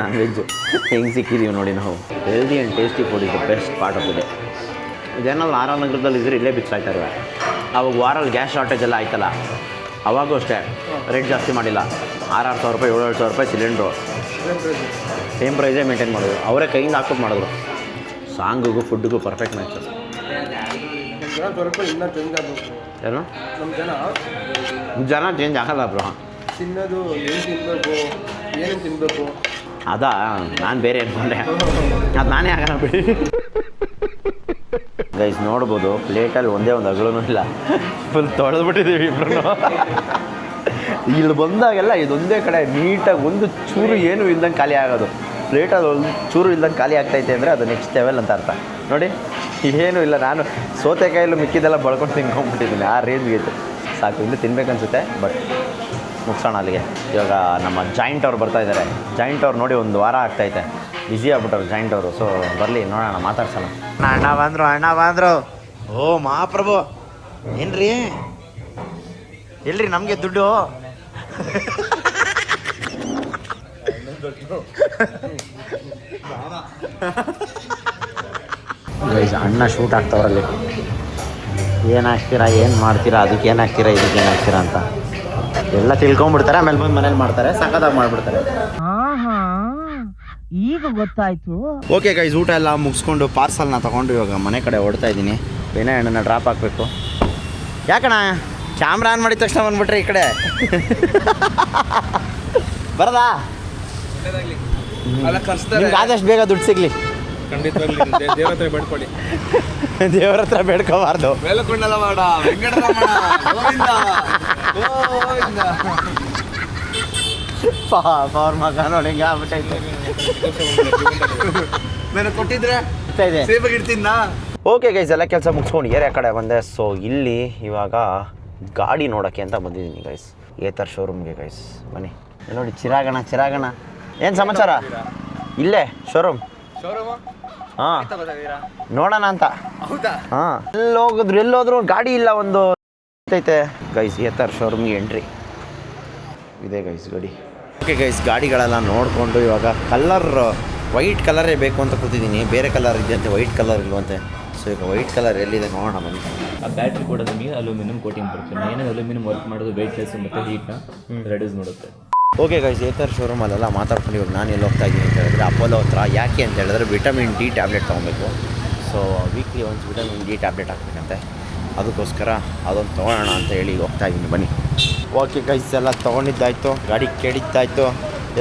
ನಾನು ವೆಜ್ಜು. ಹೆಂಗೆ ಸಿಕ್ಕಿದ್ದೀವಿ ನೋಡಿ ನಾವು. Healthy and tasty food is the best part of the day. ಇದೇನಾದ್ರು RR ನಗರದಲ್ಲಿ ಇದ್ದರೆ ಇಲ್ಲೇ ಬಿಚ್ಚಾಯ್ತಾರೆ. ಅವಾಗ ವಾರಲ್ಲಿ ಗ್ಯಾಸ್ ಶಾರ್ಟೇಜ್ ಎಲ್ಲ ಆಯ್ತಲ್ಲ, ಅವಾಗೂ ಅಷ್ಟೇ ರೇಟ್ ಜಾಸ್ತಿ ಮಾಡಿಲ್ಲ. 6,000 ರೂಪಾಯಿ 7,000 ರೂಪಾಯಿ ಸಿಲಿಂಡ್ರು. ಸೇಮ್ ಪ್ರೈಸೇ ಮೇಂಟೈನ್ ಮಾಡಿದ್ರು. ಅವರೇ ಕೈಯಿಂದ ಹಾಕ್ಬಿಟ್ಟು ಮಾಡಿದ್ರು. ಸಾಂಗಿಗೂ ಫುಡ್ಡಿಗೂ ಪರ್ಫೆಕ್ಟ್ ಮ್ಯಾಚ್. ಏನು ಜನ ಚೇಂಜ್ ಆಗಲ್ಲ ಬ್ರೋ. ತಿನ್ನೋದು ಏನು ತಿನ್ನಬೇಕು, ಏನೇನು ತಿನ್ನಬೇಕು, ಅದಾ ನಾನು ಬೇರೆ ಅನ್ಕೊಂಡೆ. ಅದು ನಾನೇ ಆಗಲ್ಲ ಬಿಡಿ. ಗೈಸ್ ನೋಡ್ಬೋದು, ಪ್ಲೇಟಲ್ಲಿ ಒಂದೇ ಒಂದು ಅಗಳೂ ಇಲ್ಲ. ಫುಲ್ ತೊಳೆದ್ಬಿಟ್ಟಿದ್ದೀವಿ ಇಬ್ಬರು. ಇಲ್ಲಿ ಬಂದಾಗೆಲ್ಲ ಇದೊಂದೇ ಕಡೆ ನೀಟಾಗಿ ಒಂದು ಚೂರು ಏನೂ ಇಲ್ದಂಗೆ ಖಾಲಿ ಆಗೋದು. ಪ್ಲೇಟಲ್ಲಿ ಒಂದು ಚೂರು ಇಲ್ದಂಗೆ ಖಾಲಿ ಆಗ್ತೈತೆ ಅಂದರೆ ಅದು ನೆಕ್ಸ್ಟ್ ಲೆವೆಲ್ ಅಂತ ಅರ್ಥ ನೋಡಿ. ಏನೂ ಇಲ್ಲ, ನಾನು ಸೌತೆಕಾಯಲ್ಲೂ ಮಿಕ್ಕಿದ್ದೆಲ್ಲ ಬಳ್ಕೊಂಡು ತಿನ್ಕೊಂಡ್ಬಿಟ್ಟಿದ್ದೀನಿ. ಆ ರೇಂಜ್ಗೆ ಇತ್ತು. ಸಾಕು, ಇನ್ನೂ ತಿನ್ಬೇಕನ್ಸುತ್ತೆ. ಬಟ್ ಮುಗಿಸೋಣ ಅಲ್ಲಿಗೆ. ಇವಾಗ ನಮ್ಮ ಜಾಯಿಂಟ್ ಅವ್ರು ಬರ್ತಾಯಿದ್ದಾರೆ. ಜಾಯಿಂಟ್ ಅವ್ರು ನೋಡಿ 1 ವಾರ ಆಗ್ತೈತೆ, ಬ್ಯುಸಿ ಆಗ್ಬಿಟ್ಟವ್ರು ಜಾಯಿಂಟ್ ಅವರು. ಸೊ ಬರಲಿ, ನೋಡೋಣ, ಮಾತಾಡ್ಸೋಣ. ಅಣ್ಣ ಬಂದರು. ಓ ಮಹಾಪ್ರಭು, ಏನ್ರಿ ಎಲ್ರಿ ನಮಗೆ ದುಡ್ಡು? ಅಣ್ಣ ಶೂಟ್ ಆಗ್ತವ್ರಲ್ಲಿ. ಏನು ಹಾಕ್ತೀರಾ, ಏನು ಮಾಡ್ತೀರಾ, ಅದಕ್ಕೆ ಏನು ಹಾಕ್ತೀರಾ, ಇದಕ್ಕೆ ಏನು ಹಾಕ್ತೀರಾ ಅಂತ ಎಲ್ಲ ತಿಳ್ಕೊಂಬಿಡ್ತಾರೆ. ಆಮೇಲೆ ಬಂದು ಮನೇಲಿ ಮಾಡ್ತಾರೆ, ಸಖತ್ತಾಗಿ ಮಾಡಿಬಿಡ್ತಾರೆ. ಈಗ ಗೊತ್ತಾಯ್ತು. ಓಕೆ ಗೈಸ್, ಊಟ ಎಲ್ಲ ಮುಗಿಸ್ಕೊಂಡು ಪಾರ್ಸಲ್ನ ತೊಗೊಂಡು ಇವಾಗ ಮನೆ ಕಡೆ ಓಡ್ತಾ ಇದ್ದೀನಿ. ವಿನಯ್ ಅಣ್ಣನ ಡ್ರಾಪ್ ಹಾಕಬೇಕು. ಯಾಕಣ್ಣ ಕ್ಯಾಮ್ರಾ ಆನ್ ಮಾಡಿದ ತಕ್ಷಣ ಬಂದ್ಬಿಟ್ರೆ ಈ ಕಡೆ ಬರದಾ? ನಿಮ್ಗೆ ಆದಷ್ಟು ಬೇಗ ದುಡ್ಡು ಸಿಗಲಿ. ಖಂಡಿತವಾಗ್ಲಿ ದೇವ್ರ ಹತ್ರ ಬೇಡ್ಕೊಳ್ಳಿ. ದೇವರ ಹತ್ರ ಬೇಡ್ಕೋಬಾರ್ದು. ವೇಲಕೊಂಡಲವಾಡ ವೆಂಕಟರಮಣ ಗೋವಿಂದ ಗೋವಿಂದ. ಅವ್ರ ಮಗ ನೋಡಿ ಹಿಂಗೆ ಆಗ್ಬಿಟ್ಟೈತೆ. ನಾನು ಕೊಟ್ಟಿದ್ರೆ ಇದೆ. ಸೇಫಾಗಿ ಇಡ್ತೀನ. ಓಕೆ ಗೈಸ್, ಎಲ್ಲ ಕೆಲಸ ಮುಗಿಸ್ಕೊಂಡು ಏರಿಯಾ ಕಡೆ ಬಂದೆ. ಸೊ ಇಲ್ಲಿ ಇವಾಗ ಗಾಡಿ ನೋಡೋಕ್ಕೆ ಅಂತ ಬಂದಿದ್ದೀನಿ ಗೈಸ್, ಏತರ್ ಶೋರೂಮ್ಗೆ ಗೈಸ್. ಬನ್ನಿ ನೋಡಿ, ಚಿರಾಗಣ ಏನು ಸಮಾಚಾರ? ಇಲ್ಲೇ ಶೋರೂಮ್. ಹಾಂ, ನೋಡೋಣ ಅಂತ. ಹಾಂ, ಎಲ್ಲೋದ್ರು ಗಾಡಿ ಇಲ್ಲ ಒಂದು ಐತೆ ಗೈಸ್. ಏತರ್ ಶೋರೂಮ್ಗೆ ಎಂಟ್ರಿ ಇದೆ ಗೈಸ್ ಗಾಡಿ. ಓಕೆ ಗೈಸ್, ಗಾಡಿಗಳೆಲ್ಲ ನೋಡಿಕೊಂಡು ಇವಾಗ ಕಲರ್ ವೈಟ್ ಕಲರೇ ಬೇಕು ಅಂತ ಕೂತಿದ್ದೀನಿ. ಬೇರೆ ಕಲರ್ ಇದೆಯಂತೆ, ವೈಟ್ ಕಲರ್ ಇಲ್ವಂತೆ. ಸೊ ಈಗ ವೈಟ್ ಕಲರ್ ಎಲ್ಲಿದೆ ನೋಡೋಣ ಬನ್ನಿ. ಆ ಬ್ಯಾಟ್ರಿ ಕೂಡ ನಿಮಗೆ ಅಲ್ಯೂಮಿನಿಯಂ ಕೋಟಿಂಗ್ ಬರುತ್ತೆ. ಏನೇ ಅಲ್ಯೂಮಿನಿಯಂ ವರ್ಕ್ ಮಾಡೋದು ವೆಯ್ಟ್ಲೆಸ್ ಮತ್ತು ಹೀಟ್ನ ರೆಡ್ಯೂಸ್ ಮಾಡುತ್ತೆ. ಓಕೆ ಗೈಸ್, ಏತರ್ ಶೋರೂಮಲ್ಲೆಲ್ಲ ಮಾತಾಡ್ಕೊಂಡು ಇವಾಗ ನಾನು ಎಲ್ಲಿ ಹೋಗ್ತಾ ಇದ್ದೀನಿ ಅಂತ ಹೇಳಿದ್ರೆ ಅಪೋಲೋ ಹತ್ರ. ಯಾಕೆ ಅಂತ ಹೇಳಿದ್ರೆ ವಿಟಮಿನ್ ಡಿ ಟ್ಯಾಬ್ಲೆಟ್ ತೊಗೊಬೇಕು. ಸೊ ವೀಕ್ಲಿ ಒಂದು ವಿಟಮಿನ್ ಡಿ ಟ್ಯಾಬ್ಲೆಟ್ ಹಾಕ್ಬೇಕಂತೆ, ಅದಕ್ಕೋಸ್ಕರ ಅದೊಂದು ತೊಗೊಳ್ಳೋಣ ಅಂತ ಹೇಳಿ ಹೋಗ್ತಾ ಇದ್ದೀನಿ ಬನ್ನಿ. ಓಕೆ ಗೈಸ್, ಎಲ್ಲ ತೊಗೊಂಡಿದ್ದಾಯ್ತು, ಗಾಡಿ ಕೇಳಿದ್ದಾಯ್ತು.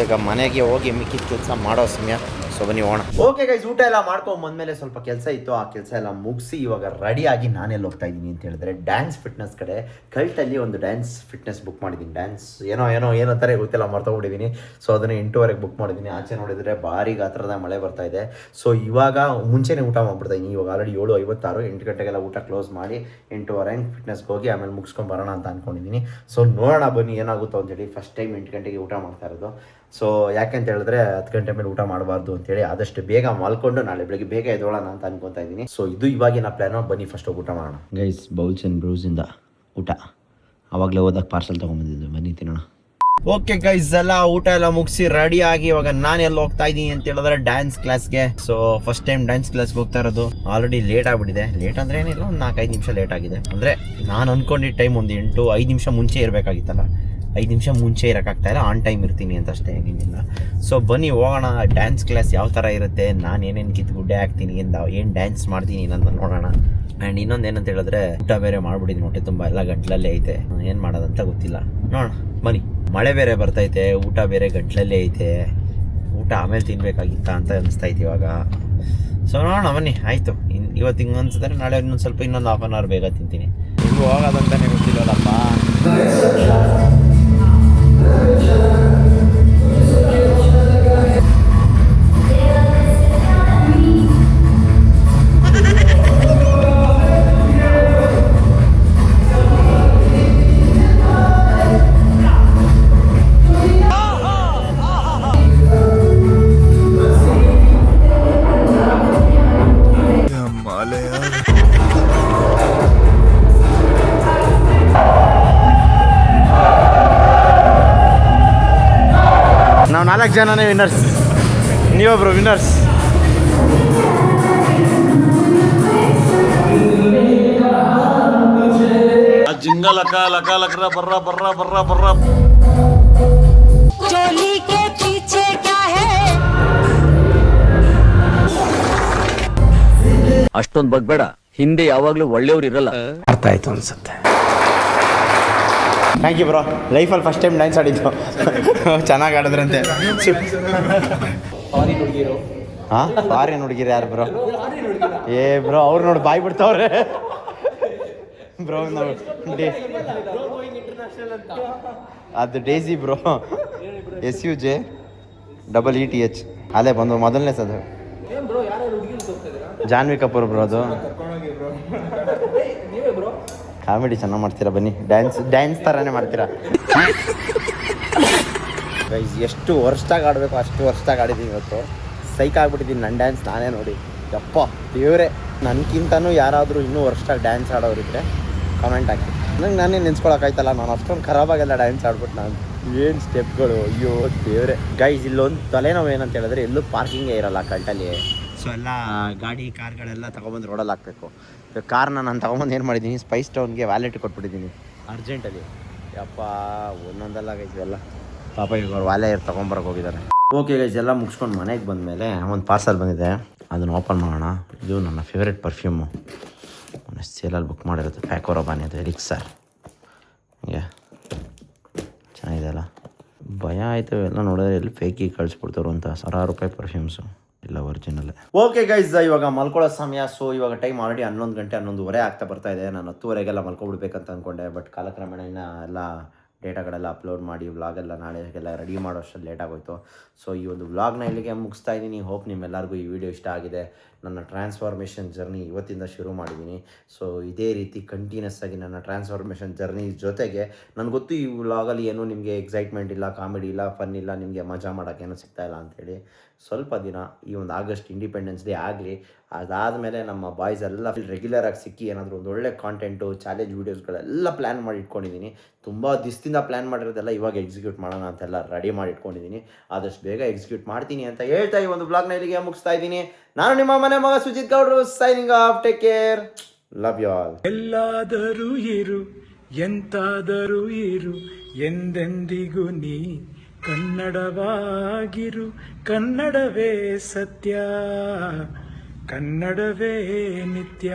ಈಗ ಮನೆಗೆ ಹೋಗಿ ಮಿಕ್ಕಿದ ಕೆಲಸ ಮಾಡೋ ಸಮಯ. ಸೊ ಬನ್ನಿ ಹೋಗೋಣ. ಓಕೆ ಗೈಸ್, ಊಟ ಎಲ್ಲ ಮಾಡ್ಕೊಂಡು ಬಂದಮೇಲೆ ಸ್ವಲ್ಪ ಕೆಲಸ ಇತ್ತು. ಆ ಕೆಲಸ ಎಲ್ಲ ಮುಗಿಸಿ ಇವಾಗ ರೆಡಿಯಾಗಿ ನಾನೆಲ್ಲಿ ಹೋಗ್ತಾ ಇದ್ದೀನಿ ಅಂತ ಹೇಳಿದ್ರೆ ಡ್ಯಾನ್ಸ್ ಫಿಟ್ನೆಸ್ ಕಡೆ. ಕಲ್ಟಲ್ಲಿ ಒಂದು ಡ್ಯಾನ್ಸ್ ಫಿಟ್ನೆಸ್ ಬುಕ್ ಮಾಡಿದ್ದೀನಿ. ಡ್ಯಾನ್ಸ್ ಏನೋ ಥರ ಗೊತ್ತಿಲ್ಲ, ಮರ್ತೋಗ್ಬಿಟ್ಟಿದ್ದೀನಿ. ಸೊ ಅದನ್ನು 8:00 ಬುಕ್ ಮಾಡಿದ್ದೀನಿ. ಆಚೆ ನೋಡಿದರೆ ಭಾರಿ ಗಾತ್ರದ ಮಳೆ ಬರ್ತಾ ಇದೆ. ಸೊ ಇವಾಗ ಮುಂಚೆನೇ ಊಟ ಮಾಡ್ಬಿಡ್ತಾ ಇದ್ದೀನಿ. ಇವಾಗ ಆಲ್ರೆಡಿ 7:56, 8 ಗಂಟೆಗೆಲ್ಲ ಊಟ ಕ್ಲೋಸ್ ಮಾಡಿ 8:15 ಫಿಟ್ನೆಸ್ಗೆ ಹೋಗಿ ಆಮೇಲೆ ಮುಗಿಸ್ಕೊಂಡು ಬರೋಣ ಅಂತ ಅಂದ್ಕೊಂಡಿದ್ದೀನಿ. ಸೊ ನೋಡೋಣ ಬನ್ನಿ ಏನಾಗುತ್ತೋ ಅಂತೇಳಿ. ಫಸ್ಟ್ ಟೈಮ್ 8 ಗಂಟೆಗೆ ಊಟ ಮಾಡ್ತಾ ಇರೋದು. ಸೊ ಯಾಕೆಂತ ಹೇಳಿದ್ರೆ 10 ಗಂಟೆ ಮೇಲೆ ಊಟ ಮಾಡಬಾರ್ದು ಅಂತೇಳಿ ಆದಷ್ಟು ಬೇಗ ಮಾಲ್ಕೊಂಡು ನಾಳೆ ಬೆಳಗ್ಗೆ ಬೇಗ ಎದ್ದೋಳೋಣ ಅಂತ ಅನ್ಕೊತಾ ಇದ್ದೀನಿ. ಸೊ ಇದು ಇವಾಗಿನ ಪ್ಲ್ಯಾನು. ಬನ್ನಿ ಫಸ್ಟ್ ಹೋಗಿ ಊಟ ಮಾಡೋಣ ಗೈಸ್. ಬೌಲ್ಸ್ ಆ್ಯಂಡ್ ಬ್ರೂಸಿಂದ ಊಟ ಆವಾಗಲೇ ಹೋದಾಗ ಪಾರ್ಸಲ್ ತೊಗೊಂಬಂದಿದ್ದು, ಬನ್ನಿ ತಿನ್ನೋಣ. ಓಕೆ ಗೈಸ್, ಎಲ್ಲ ಊಟ ಎಲ್ಲ ಮುಗಿಸಿ ರೆಡಿ ಆಗಿ ಇವಾಗ ನಾನು ಎಲ್ಲಿ ಹೋಗ್ತಾ ಇದ್ದೀನಿ ಅಂತ ಹೇಳಿದ್ರೆ ಡ್ಯಾನ್ಸ್ ಕ್ಲಾಸ್ಗೆ. ಸೊ ಫಸ್ಟ್ ಟೈಮ್ ಡ್ಯಾನ್ಸ್ ಕ್ಲಾಸ್ಗೆ ಹೋಗ್ತಾ ಇರೋದು. ಆಲ್ರೆಡಿ ಲೇಟ್ ಆಗಿಬಿಟ್ಟಿದೆ. ಲೇಟ್ ಅಂದರೆ ಏನಿಲ್ಲ, ಒಂದು 4-5 ನಿಮಿಷ ಲೇಟ್ ಆಗಿದೆ. ಅಂದರೆ ನಾನು ಅಂದ್ಕೊಂಡಿದ್ದ ಟೈಮ್ ಒಂದು 8-5 ನಿಮಿಷ ಮುಂಚೆ ಇರಬೇಕಾಗಿತ್ತಲ್ಲ, 5 ನಿಮಿಷ ಮುಂಚೆ ಇರೋಕ್ಕಾಗ್ತಾಯಿಲ್ಲ. ಆನ್ ಟೈಮ್ ಇರ್ತೀನಿ ಅಂತ ಅಷ್ಟೇ, ಏನಿಲ್ಲ. ಸೊ ಬನ್ನಿ ಹೋಗೋಣ. ಡ್ಯಾನ್ಸ್ ಕ್ಲಾಸ್ ಯಾವ ಥರ ಇರುತ್ತೆ, ನಾನು ಏನೇನು ಗುಡ್ಡೆ ಹಾಕ್ತೀನಿ, ಏನು ಡ್ಯಾನ್ಸ್ ಮಾಡ್ತೀನಿ ಅಂತ ನೋಡೋಣ. ಆ್ಯಂಡ್ ಇನ್ನೊಂದು ಏನಂತ ಹೇಳಿದ್ರೆ ಊಟ ಬೇರೆ ಮಾಡ್ಬಿಟ್ಟಿದ್ದೀನಿ, ಹೊಟ್ಟೆ ತುಂಬ ಎಲ್ಲ ಗಂಟ್ಲಲ್ಲೇ ಐತೆ. ಏನು ಮಾಡೋದಂತ ಗೊತ್ತಿಲ್ಲ, ನೋಡೋಣ ಬನ್ನಿ. ಮಳೆ ಬೇರೆ ಬರ್ತೈತೆ, ಊಟ ಬೇರೆ ಗಂಟ್ಲಲ್ಲೇ ಐತೆ. ಊಟ ಆಮೇಲೆ ತಿನ್ಬೇಕಾಗಿತ್ತ ಅಂತ ಅನಿಸ್ತೈತೆ ಇವಾಗ. ಸೊ ನೋಡೋಣ ಬನ್ನಿ. ಆಯಿತು, ಇವತ್ತು ಹಿಂಗೆ ಅನ್ಸಿದ್ರೆ ನಾಳೆ ಇನ್ನೊಂದು ಸ್ವಲ್ಪ ಇನ್ನೊಂದು 1/2 hour ಬೇಗ ತಿಂತೀನಿ. ಹಿಂಗೆ ಹೋಗೋದಂತಾನೆ ಗೊತ್ತಿಲ್ಲಲ್ಲಪ್ಪ. ನಾವು 4 ಜನನೇ ವಿನ್ನರ್ಸ್, ನೀವೊಬ್ರು ವಿನ್ನರ್ಸ್. ಜಿಂಗ ಲಕ ಲಕ ಲಕ್ರ ಬರ್ರ ಬರ್ರ ಬರ್ರ ಬರ್ರ. चोली के पीछे क्या है? ಅಷ್ಟೊಂದು ಬಗ್ಬೇಡ, ಹಿಂದೆ ಯಾವಾಗ್ಲೂ ಒಳ್ಳೆಯವ್ರು ಇರಲ್ಲ. ಅರ್ಥ ಆಯ್ತು ಅನ್ಸುತ್ತೆ. Thank you bro. ಲೈಫಲ್ಲಿ ಫಸ್ಟ್ ಟೈಮ್ ಡ್ಯಾನ್ಸ್ ಆಡಿದ್ದು. ಚೆನ್ನಾಗಿ ಆಡಿದ್ರಂತೆ. ಹಾಂ, ಫಾರಿನ್ ಹುಡುಗಿರು ಯಾರು ಬ್ರೋ? ಏ ಬ್ರೋ, ಅವ್ರು ನೋಡಿ ಬಾಯ್ ಬಿಡ್ತಾವ್ರೆ ಬ್ರೋ. ನಾವು ಅದು ಡೇಸಿ ಬ್ರೋ, SUJ EETH ಅದೇ ಬಂದು ಮೊದಲನೇ ಸದು. ಜಾನ್ವಿ ಕಪೂರ್ ಬ್ರೋ ಅದು. ಕಾಮಿಡಿ ಚೆನ್ನಾಗಿ ಮಾಡ್ತೀರಾ, ಬನ್ನಿ. ಡ್ಯಾನ್ಸ್ ಥರನೇ ಮಾಡ್ತೀರಾ ಗೈಸ್. ಎಷ್ಟು ವರ್ಷದಾಗ ಆಡಬೇಕು ಅಷ್ಟು ವರ್ಷದಾಗ ಆಡಿದ್ದೀನಿ. ಇವತ್ತು ಸೈಕ್ ಆಗ್ಬಿಟ್ಟಿದ್ದೀನಿ ನನ್ನ ಡ್ಯಾನ್ಸ್ ನಾನೇ ನೋಡಿ. ಯಪ್ಪ ದೇವರೇ, ನನಗಿಂತನೂ ಯಾರಾದರೂ ಇನ್ನೂ ವರ್ಷದಾಗ ಡ್ಯಾನ್ಸ್ ಆಡೋರಿದ್ರೆ ಕಮೆಂಟ್ ಹಾಕಿ. ನಂಗೆ ನಾನೇ ನೆನ್ಸ್ಕೊಳಕ್ಕಾಯ್ತಲ್ಲ, ನಾನು ಅಷ್ಟೊಂದು ಖರಾಬಾಗೆಲ್ಲ ಡ್ಯಾನ್ಸ್ ಆಡ್ಬಿಟ್ಟು ನಾನು ಏನು ಸ್ಟೆಪ್ಗಳು, ಅಯ್ಯೋ ದೇವರೇ. ಗೈಸ್ ಇಲ್ಲೊಂದು ತಲೆನೋವು ಏನಂತ ಹೇಳಿದ್ರೆ ಎಲ್ಲೂ ಪಾರ್ಕಿಂಗೇ ಇರಲ್ಲ ಕಲ್ಟಲ್ಲಿ. ಸೊ ಎಲ್ಲ ಗಾಡಿ ಕಾರ್ಗಳೆಲ್ಲ ತೊಗೊಬಂದು ರೋಡಲ್ಲಿ ಹಾಕಬೇಕು. ಕಾರ್ನ ನಾನು ತೊಗೊಂಬಂದು ಏನು ಮಾಡಿದ್ದೀನಿ, ಸ್ಪೈಸ್ ಟೌನ್ಗೆ ವ್ಯಾಲೆಟ್ ಕೊಟ್ಬಿಟ್ಟಿದ್ದೀನಿ ಅರ್ಜೆಂಟಲ್ಲಿ. ಯಪ್ಪ ಒಂದೊಂದಲ್ಲ ಗೈಸ್ ಎಲ್ಲ ಪಾಪ ಈಗ ಅವ್ರು ವ್ಯಾಲೆಟ್ ತೊಗೊಂಬರಕ್ಕೆ ಹೋಗಿದ್ದಾರೆ. ಓಕೆ ಗೈಸ್, ಎಲ್ಲ ಮುಗಿಸ್ಕೊಂಡು ಮನೆಗೆ ಬಂದಮೇಲೆ ಒಂದು ಪಾರ್ಸಲ್ ಬಂದಿದೆ, ಅದನ್ನು ಓಪನ್ ಮಾಡೋಣ. ಇದು ನನ್ನ ಫೇವ್ರೆಟ್ ಪರ್ಫ್ಯೂಮು, ಸೇಲಲ್ಲಿ ಬುಕ್ ಮಾಡಿರುತ್ತೆ. ಪ್ಯಾಕೋರ ಬಾನಿ ಅದು ಎಲಿಕ್ಸರ್. ಹೀಗೆ ಚೆನ್ನಾಗಿದೆ ಅಲ್ಲ. ಭಯ ಆಯಿತು ಎಲ್ಲ ನೋಡಿದ್ರೆ ಎಲ್ಲಿ ಫೇಕಿಗೆ ಕಳಿಸ್ಬಿಡ್ತಾರೋ ಅಂತ. ₹1,000 ಪರ್ಫ್ಯೂಮ್ಸು. ಎಲ್ಲ ಒರಿಜಿನಲ್. ಓಕೆ ಗೈಸ್, ಇವಾಗ ಮಲ್ಕೊಳ್ಳೋ ಸಮಯ. ಸೊ ಇವಾಗ ಟೈಮ್ ಆಲ್ರೆಡಿ 11 ಗಂಟೆ 11:30 ಆಗ್ತಾ ಬರ್ತಾ ಇದೆ. ನಾನು 10:30ಗೆಲ್ಲ ಮಲ್ಕೊಬಿಡ್ಬೇಕಂತ ಅಂದ್ಕೊಂಡೆ, ಬಟ್ ಕಾಲಕ್ರಮೇಣ ಎಲ್ಲ ಡೇಟಾಗಳೆಲ್ಲ ಅಪ್ಲೋಡ್ ಮಾಡಿ ವ್ಲಾಗೆಲ್ಲ ನಾಳೆಗೆಲ್ಲ ರೆಡಿ ಮಾಡೋಷ್ಟರಲ್ಲಿ ಲೇಟ್ ಆಗೋಯ್ತು. ಸೊ ಈ ಒಂದು ವ್ಲಾಗ್ನ ಇಲ್ಲಿಗೆ ಮುಗಿಸ್ತಾ ಇದ್ದೀನಿ. ಹೋಪ್ ನಿಮ್ಮೆಲ್ಲರಿಗೂ ಈ ವಿಡಿಯೋ ಇಷ್ಟ ಆಗಿದೆ. ನನ್ನ ಟ್ರಾನ್ಸ್ಫಾರ್ಮೇಷನ್ ಜರ್ನಿ ಇವತ್ತಿಂದ ಶುರು ಮಾಡಿದ್ದೀನಿ. ಸೊ ಇದೇ ರೀತಿ ಕಂಟಿನ್ಯೂಸ್ ಆಗಿ ನನ್ನ ಟ್ರಾನ್ಸ್ಫಾರ್ಮೇಷನ್ ಜರ್ನಿ ಜೊತೆಗೆ ನನಗೆ ಗೊತ್ತು ಈ ವ್ಲಾಗಲ್ಲಿ ಏನೂ ನಿಮಗೆ ಎಕ್ಸೈಟ್ಮೆಂಟ್ ಇಲ್ಲ, ಕಾಮಿಡಿ ಇಲ್ಲ, ಫನ್ ಇಲ್ಲ, ನಿಮಗೆ ಮಜಾ ಮಾಡೋಕ್ಕೇನೂ ಸಿಗ್ತಾಯಿಲ್ಲ ಅಂಥೇಳಿ ಸ್ವಲ್ಪ ದಿನ ಈ ಒಂದು ಆಗಸ್ಟ್ ಇಂಡಿಪೆಂಡೆನ್ಸ್ ಡೇ ಆಗಲಿ, ಅದಾದಮೇಲೆ ನಮ್ಮ ಬಾಯ್ಸ್ ಎಲ್ಲ ರೆಗ್ಯುಲರ್ ಆಗಿ ಸಿಕ್ಕಿ ಏನಾದರೂ ಒಂದು ಒಳ್ಳೆ ಕಾಂಟೆಂಟು, ಚಾಲೆಂಜ್ ವೀಡಿಯೋಸ್ಗಳೆಲ್ಲ ಪ್ಲ್ಯಾನ್ ಮಾಡಿ ಇಟ್ಕೊಂಡಿದ್ದೀನಿ. ತುಂಬ ದಿವಸದಿಂದ ಪ್ಲ್ಯಾನ್ ಮಾಡಿರೋದೆಲ್ಲ ಇವಾಗ ಎಕ್ಸಿಕ್ಯೂಟ್ ಮಾಡೋಣ ಅಂತೆಲ್ಲ ರೆಡಿ ಮಾಡಿ ಇಟ್ಕೊಂಡಿದ್ದೀನಿ. ಆದಷ್ಟು ಬೇಗ ಎಕ್ಸಿಕ್ಯೂಟ್ ಮಾಡ್ತೀನಿ ಅಂತ ಹೇಳ್ತಾ ಈ ಒಂದು ಬ್ಲಾಗ್ನ ಇಲ್ಲಿಗೆ ಮುಗಿಸ್ತಾ ಇದ್ದೀನಿ. ನಾನು ನಿಮ್ಮ ಮನೆ ಮಗ ಸುಜಿತ್ ಗೌಡ್ರು, signing off. Take care, love you all. ಎಲ್ಲಾದರೂ ಇರು, ಎಂತಾದರೂ ಇರು, ಎಂದೆಂದಿಗೂ ನೀ ಕನ್ನಡವಾಗಿರು. ಕನ್ನಡವೇ ಸತ್ಯ, ಕನ್ನಡವೇ ನಿತ್ಯ.